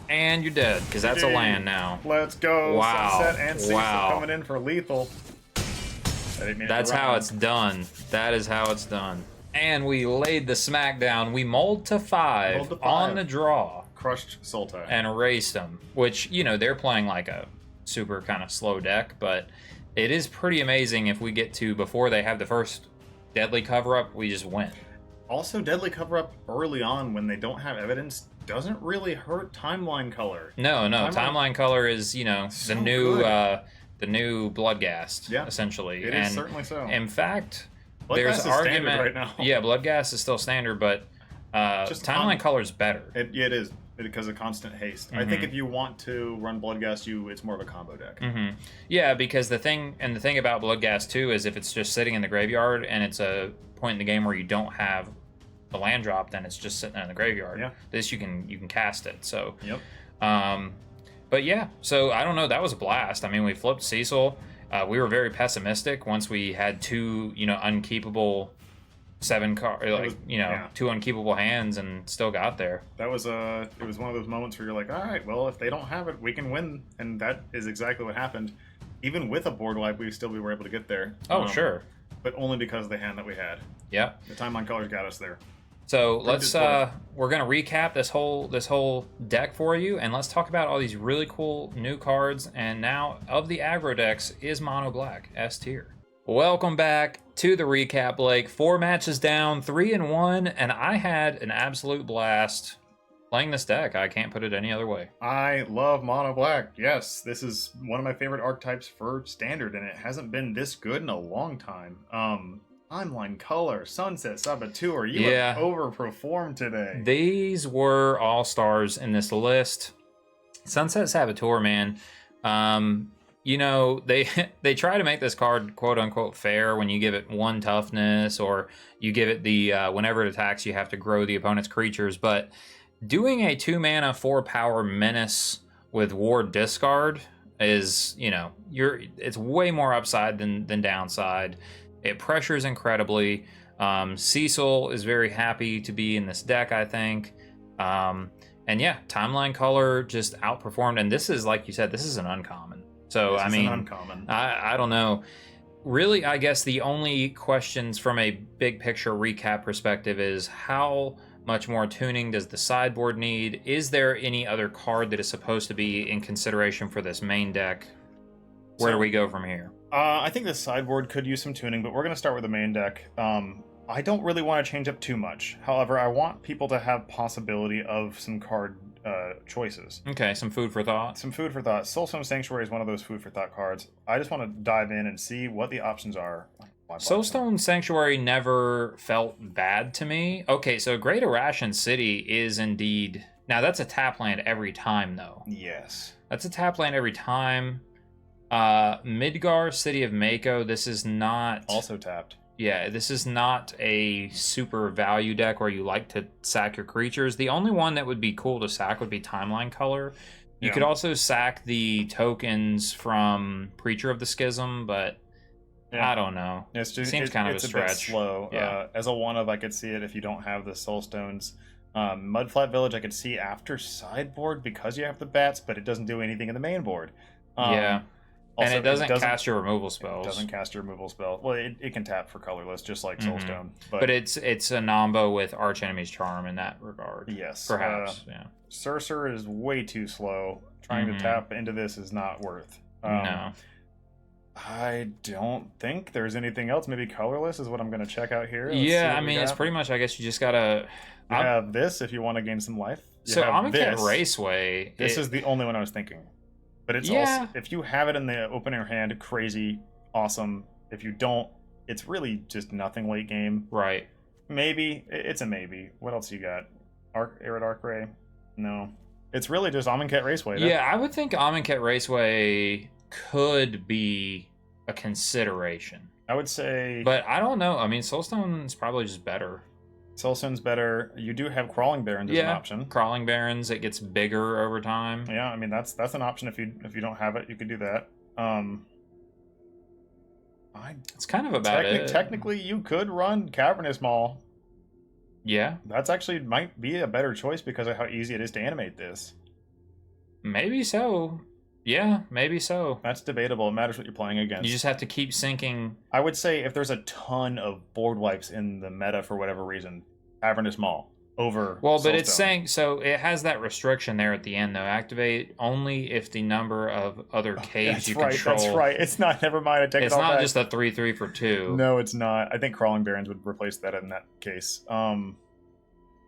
And you're dead, because that's a land now. Let's go. Wow. Sunset and Cecil coming in for lethal. That's how it's done. That is how it's done. And we laid the smackdown. We mulled to 5 on the draw. Crushed Sultai. And raced them. Which, you know, they're playing like a super kind of slow deck, but it is pretty amazing if we get to, before they have the first deadly cover-up, we just win. Also, deadly cover-up early on when they don't have evidence doesn't really hurt timeline color. No. Timeline color is, you know, so the new Bloodghast, essentially. It is certainly so. In fact, there's there's argument right now. Yeah, Bloodghast is still standard, but timeline color is better. It is because of constant haste. I think if you want to run Bloodghast, it's more of a combo deck. Yeah, because the thing about Bloodghast too is if it's just sitting in the graveyard and it's a point in the game where you don't have the land drop, then it's just sitting there in the graveyard. Yeah. This you can cast it. So. Yep. But yeah, so I don't know. That was a blast. I mean, we flipped Cecil. We were very pessimistic once we had 2, unkeepable 7 card, two unkeepable hands, and still got there. That was it was one of those moments where you're like, all right, well, if they don't have it, we can win, and that is exactly what happened. Even with a board wipe, we were able to get there. Oh, sure. But only because of the hand that we had. Yeah. The timeline colors got us there. So we're gonna recap this whole deck for you, and let's talk about all these really cool new cards. And now, of the aggro decks, is Mono Black S tier. Welcome back to the recap, Blake. 4 matches down, 3-1, and I had an absolute blast playing this deck. I can't put it any other way. I love Mono Black. Yes, this is one of my favorite archetypes for Standard, and it hasn't been this good in a long time. Timeline color, Sunset, Saboteur, you have overperformed today. These were all stars in this list. Sunset Saboteur, man. you know, they they try to make this card quote unquote fair when you give it 1 toughness, or you give it the whenever it attacks you have to grow the opponent's creatures, but doing a 2 mana 4 power menace with ward discard is, you know, it's way more upside than downside. It pressures incredibly. Cecil is very happy to be in this deck, I think. And yeah, Timeline Color just outperformed, and this is, like you said, this is an uncommon. So I mean, uncommon. I don't know. Really, I guess the only questions from a big picture recap perspective is how much more tuning does the sideboard need? Is there any other card that is supposed to be in consideration for this main deck? Where do we go from here? I think the sideboard could use some tuning, but we're going to start with the main deck. I don't really want to change up too much. However, I want people to have possibility of some card choices. Okay, some food for thought. Some food for thought. Soulstone Sanctuary is one of those food for thought cards. I just want to dive in and see what the options are. Soulstone Sanctuary never felt bad to me. Okay, so Great Irration City is indeed... Now, that's a tap land every time, though. Yes. That's a tap land every time. Midgar, City of Mako, this is not... Also tapped. Yeah, this is not a super value deck where you like to sack your creatures. The only one that would be cool to sack would be Timeline Color. You could also sack the tokens from Preacher of the Schism, but I don't know. It's just, seems kind of a stretch. Bit slow. Yeah. As a one of, I could see it if you don't have the Soulstones. Mudflat Village, I could see after sideboard because you have the bats, but it doesn't do anything in the main board. Also, and it doesn't cast your removal spells. It doesn't cast your removal spell. Well, it can tap for colorless, just like Soulstone. But it's a nombo with Archenemy's Charm in that regard. Yes. Perhaps, yeah. Sorcerer is way too slow. Trying to tap into this is not worth. No. I don't think there's anything else. Maybe colorless is what I'm going to check out here. Yeah, I mean, it's pretty much, I guess you just got to... You have this if you want to gain some life. So Amonkhet Raceway... This is the only one I was thinking. But it's also, if you have it in the opening hand, crazy, awesome. If you don't, it's really just nothing late game. Right. Maybe. It's a maybe. What else you got? Arid Archray? No. It's really just Amonkhet Raceway. Yeah, I would think Amonkhet Raceway could be a consideration. I would say... But I don't know. I mean, Soulstone's probably just better. Soulstone's better. You do have Crawling Barrens as an option. Crawling Barrens, it gets bigger over time. Yeah, I mean that's an option if you don't have it, you could do that. It's kind of about it. Technically, you could run Cavernous Maw. Yeah. That's actually might be a better choice because of how easy it is to animate this. Maybe so. Yeah, maybe so. That's debatable. It matters what you're playing against. You just have to keep sinking. I would say if there's a ton of board wipes in the meta for whatever reason, Cavernous Maw over. Well, but it's saying, so it has that restriction there at the end, though. Activate only if the number of other caves you control. That's right. It's not, never mind. I take it all back. It's not just a 3/3 for 2. No, it's not. I think Crawling Barrens would replace that in that case.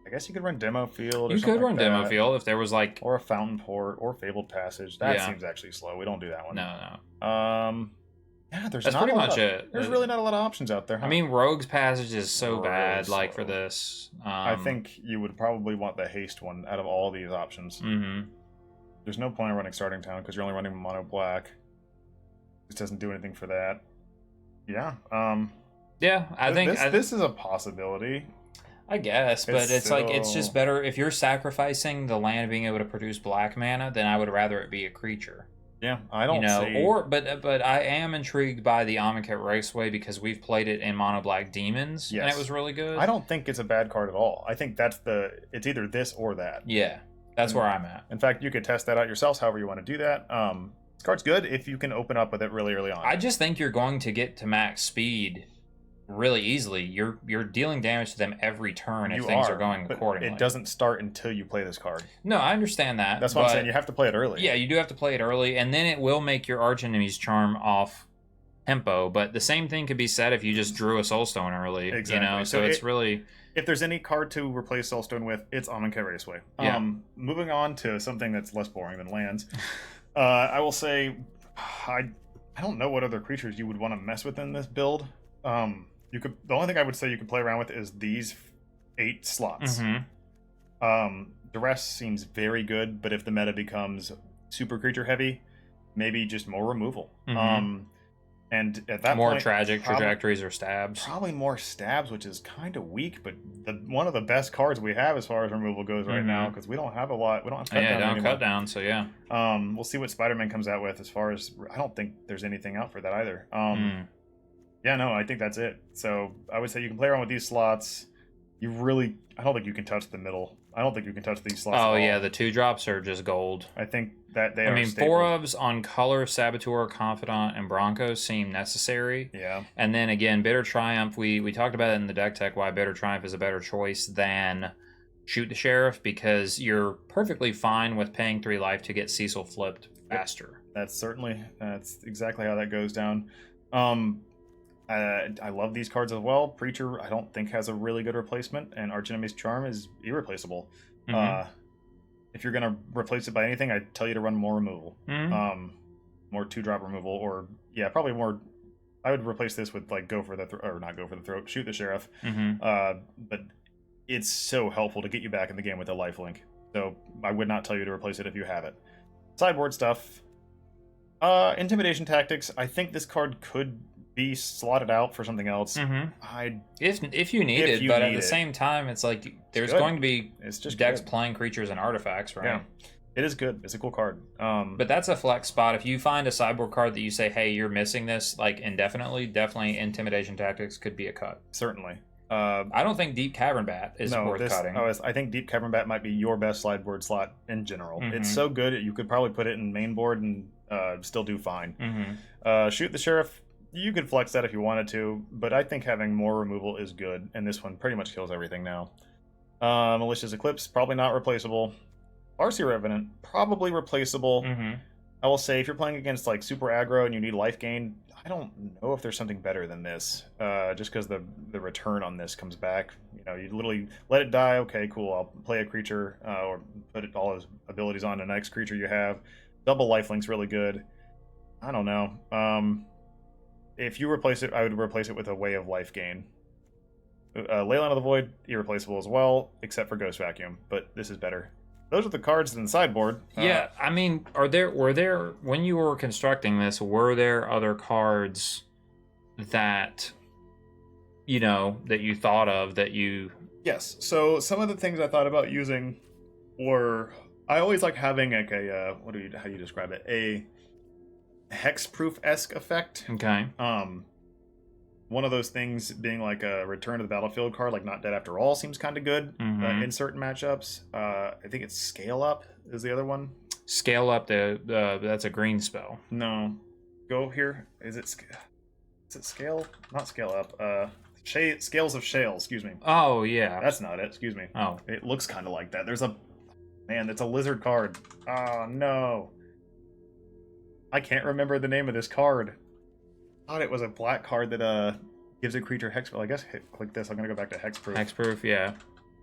I guess you could run Demo Field. You could run Demo Field if there was like... Or a Fountain Port, or Fabled Passage. That seems actually slow. We don't do that one. No. Yeah, that's pretty much it. There's really not a lot of options out there. Huh? I mean, Rogue's Passage is so bad, like, for this. I think you would probably want the Haste one out of all these options. There's no point in running Starting Town because you're only running Mono Black. This doesn't do anything for that. Yeah. Yeah, I think... This is a possibility. I guess, but it's like, it's just better if you're sacrificing the land being able to produce black mana, then I would rather it be a creature. Yeah, I don't see... But I am intrigued by the Amonkhet Raceway because we've played it in Mono Black Demons, and it was really good. I don't think it's a bad card at all. I think it's either this or that. Yeah, that's where I'm at. In fact, you could test that out yourselves however you want to do that. This card's good if you can open up with it really early on. I just think you're going to get to max speed really easily. You're dealing damage to them every turn if things are going accordingly. It doesn't start until you play this card. No, I understand that. That's what I'm saying. You have to play it early. Yeah, you do have to play it early, and then it will make your Archenemy's Charm off tempo. But the same thing could be said if you just drew a Soulstone early. Exactly. You know, so it's really... If there's any card to replace Soulstone with, it's Amonkhet Raceway. Moving on to something that's less boring than lands. I will say, I don't know what other creatures you would want to mess with in this build. The only thing I would say you could play around with is these 8 slots. Duress seems very good, but if the meta becomes super creature heavy, maybe just more removal. Mm-hmm. And at that more point, tragic trajectories or stabs. Probably more stabs, which is kind of weak, but one of the best cards we have as far as removal goes right now, because we don't have a lot. We don't have cut down anymore. Cut down, so yeah. We'll see what Spider-Man comes out with as far as... I don't think there's anything out for that either. Yeah, no, I think that's it. So I would say you can play around with these slots. I don't think you can touch the middle. I don't think you can touch these slots at all. Yeah, the 2-drops are just gold. I think that they are staples. 4-ofs on Color, Saboteur, Confidant, and Bronco seem necessary. Yeah. And then again, Bitter Triumph, we talked about it in the deck tech, why Bitter Triumph is a better choice than Shoot the Sheriff, because you're perfectly fine with paying 3 life to get Cecil flipped faster. That's exactly how that goes down. I love these cards as well. Preacher, I don't think has a really good replacement, and Archenemy's Charm is irreplaceable. If you're gonna replace it by anything, I'd tell you to run more removal, more 2-drop removal, or probably more. I would replace this with like Shoot the Sheriff. But it's so helpful to get you back in the game with a lifelink. So I would not tell you to replace it if you have it. Sideboard stuff. Intimidation Tactics. I think this card could be slotted out for something else. If you need it, but at the same time, it's like there's going to be decks playing creatures and artifacts, right? Yeah, it is good. It's a cool card. But that's a flex spot. If you find a sideboard card that you say, hey, you're missing this like indefinitely, definitely Intimidation Tactics could be a cut. Certainly. I don't think Deep Cavern Bat is worth cutting. I think Deep Cavern Bat might be your best sideboard slot in general. It's so good, you could probably put it in main board and still do fine. Shoot the Sheriff, you could flex that if you wanted to, but I think having more removal is good, and this one pretty much kills everything now. Malicious Eclipse, probably not replaceable. Arcee Revenant, probably replaceable. I will say, if you're playing against like super aggro and you need life gain, I don't know if there's something better than this. Just because the return on this comes back. You literally let it die. Okay, cool. I'll play a creature or put all his abilities on the next creature you have. Double lifelink's really good. I don't know. If you replace it, I would replace it with a Way of Life gain. Leyline of the Void, irreplaceable as well, except for Ghost Vacuum, but this is better. Those are the cards in the sideboard. Yeah, were there when you were constructing this, were there other cards that that you thought of that you... Yes. So some of the things I thought about using were, I always like having like a how do you describe it? A hexproof-esque effect. Okay. One of those things being like a return to the battlefield card, like Not Dead After All, seems kind of good in certain matchups. I think it's Scale Up is the other one. Scale Up, that's a green spell. No. Go here. Is it Scale? Not Scale Up. Scales of Shale, excuse me. Oh, yeah. That's not it, excuse me. Oh. It looks kind of like that. It's a lizard card. Oh, no. I can't remember the name of this card. I thought it was a black card that gives a creature hex. Well, I guess click this. I'm gonna go back to hexproof. Hexproof, yeah.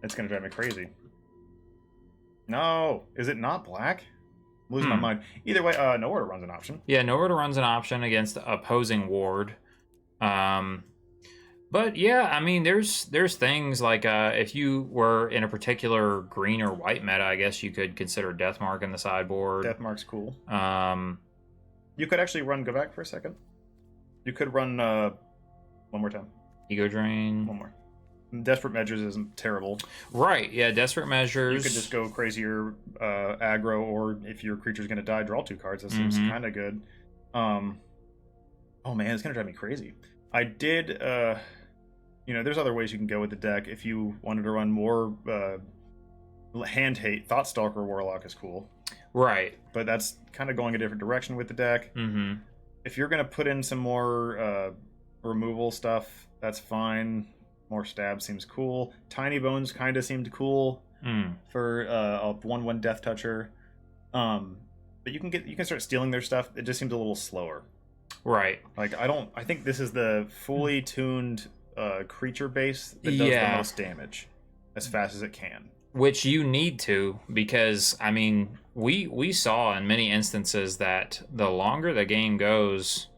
It's gonna drive me crazy. No, is it not black? I'm losing my mind. Either way, Nowhere to Run's an option. Yeah, Nowhere to Run's an option against opposing ward. But yeah, there's things like if you were in a particular green or white meta, I guess you could consider Deathmark in the sideboard. Deathmark's cool. You could actually run. Go back for a second. You could run one more time. Ego Drain. One more. Desperate Measures isn't terrible. Right, yeah, Desperate Measures. You could just go crazier aggro, or if your creature's going to die, draw 2 cards. That seems kind of good. Oh man, it's going to drive me crazy. I did, there's other ways you can go with the deck. If you wanted to run more hand hate, Thoughtstalker Warlock is cool. Right. But that's kind of going a different direction with the deck. If you're going to put in some more removal stuff, that's fine. More stab seems cool. Tiny Bones kind of seemed cool for a 1/1 Death Toucher. But you can start stealing their stuff. It just seems a little slower. Right. Like I think this is the fully tuned creature base that does the most damage as fast as it can. Which you need to, because we saw in many instances that the longer the game goes,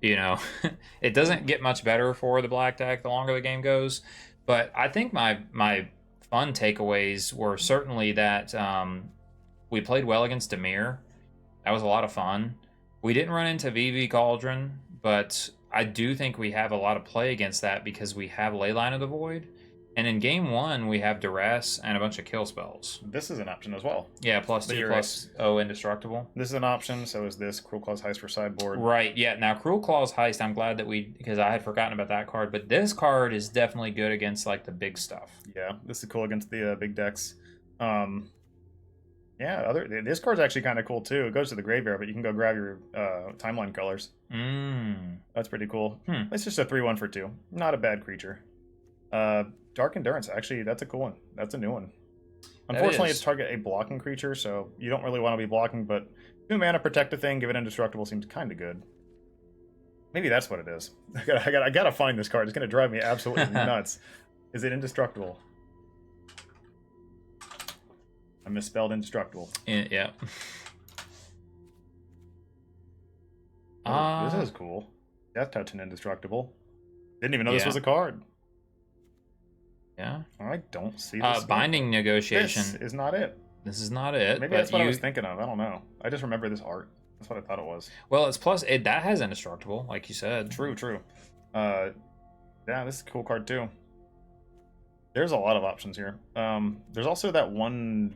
it doesn't get much better for the black deck the longer the game goes. But I think my fun takeaways were certainly that we played well against Dimir. That was a lot of fun. We didn't run into VV Cauldron, but I do think we have a lot of play against that because we have Leyline of the Void. And in game 1, we have Duress and a bunch of kill spells. This is an option as well. Yeah, +2/+0 indestructible. This is an option, so is this Cruel Claw's Heist for sideboard. Right, yeah. Now, Cruel Claw's Heist, I'm glad that because I had forgotten about that card, but this card is definitely good against, like, the big stuff. Yeah, this is cool against the big decks. Yeah, this card's actually kind of cool, too. It goes to the graveyard, but you can go grab your timeline colors. That's pretty cool. It's just a 3/1 for 2. Not a bad creature. Dark Endurance, actually, that's a cool one. That's a new one. Unfortunately, it's target a blocking creature, so you don't really want to be blocking, but 2 mana, protect a thing, give it indestructible seems kind of good. Maybe that's what it is. I gotta find this card. It's gonna drive me absolutely nuts. Is it indestructible? I misspelled indestructible. Yeah. This is cool. Death Touch and indestructible. Didn't even know this was a card. Yeah. I don't see this. Binding Negotiation. This is not it. This is not it. Maybe that's what I was thinking of. I don't know. I just remember this art. That's what I thought it was. Well, it's that has indestructible, like you said. True. Yeah, this is a cool card too. There's a lot of options here. There's also that one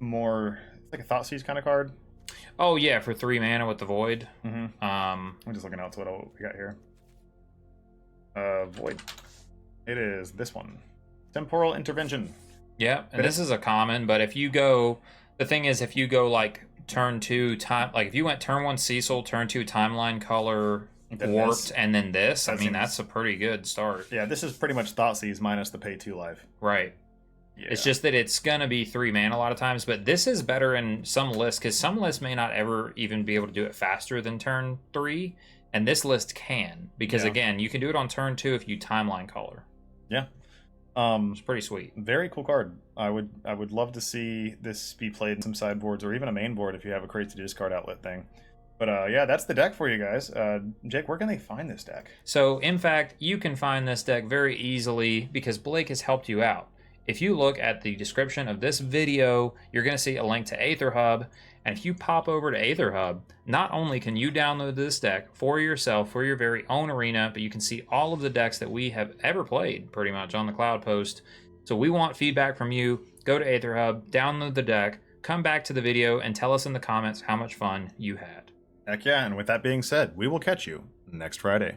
more, it's like a Thoughtseize kind of card. Oh yeah, for 3 mana with the Void. I'm just looking out to what we got here. Void. It is this one. Temporal Intervention. Yeah, and this is a common, but if you go, the thing is, if you go like turn 2 time, like if you went turn 1 Cecil, turn 2 Timeline Color, Warped, and then this, I mean, that's a pretty good start. Yeah, this is pretty much Thoughtseize minus the pay 2 life. Right. Yeah. It's just that it's going to be 3 mana a lot of times, but this is better in some lists, because some lists may not ever even be able to do it faster than turn 3, and this list can, because again, you can do it on turn 2 if you Timeline Color. Yeah. It's pretty sweet. Very cool card. I would love to see this be played in some sideboards or even a main board if you have a crazy discard outlet thing. But yeah, that's the deck for you guys. Jake, where can they find this deck? So, in fact, you can find this deck very easily because Blake has helped you out. If you look at the description of this video, you're going to see a link to AetherHub. And if you pop over to AetherHub, not only can you download this deck for yourself, for your very own arena, but you can see all of the decks that we have ever played pretty much on the Cloudpost. So we want feedback from you. Go to AetherHub, download the deck, come back to the video, and tell us in the comments how much fun you had. Heck yeah, and with that being said, we will catch you next Friday.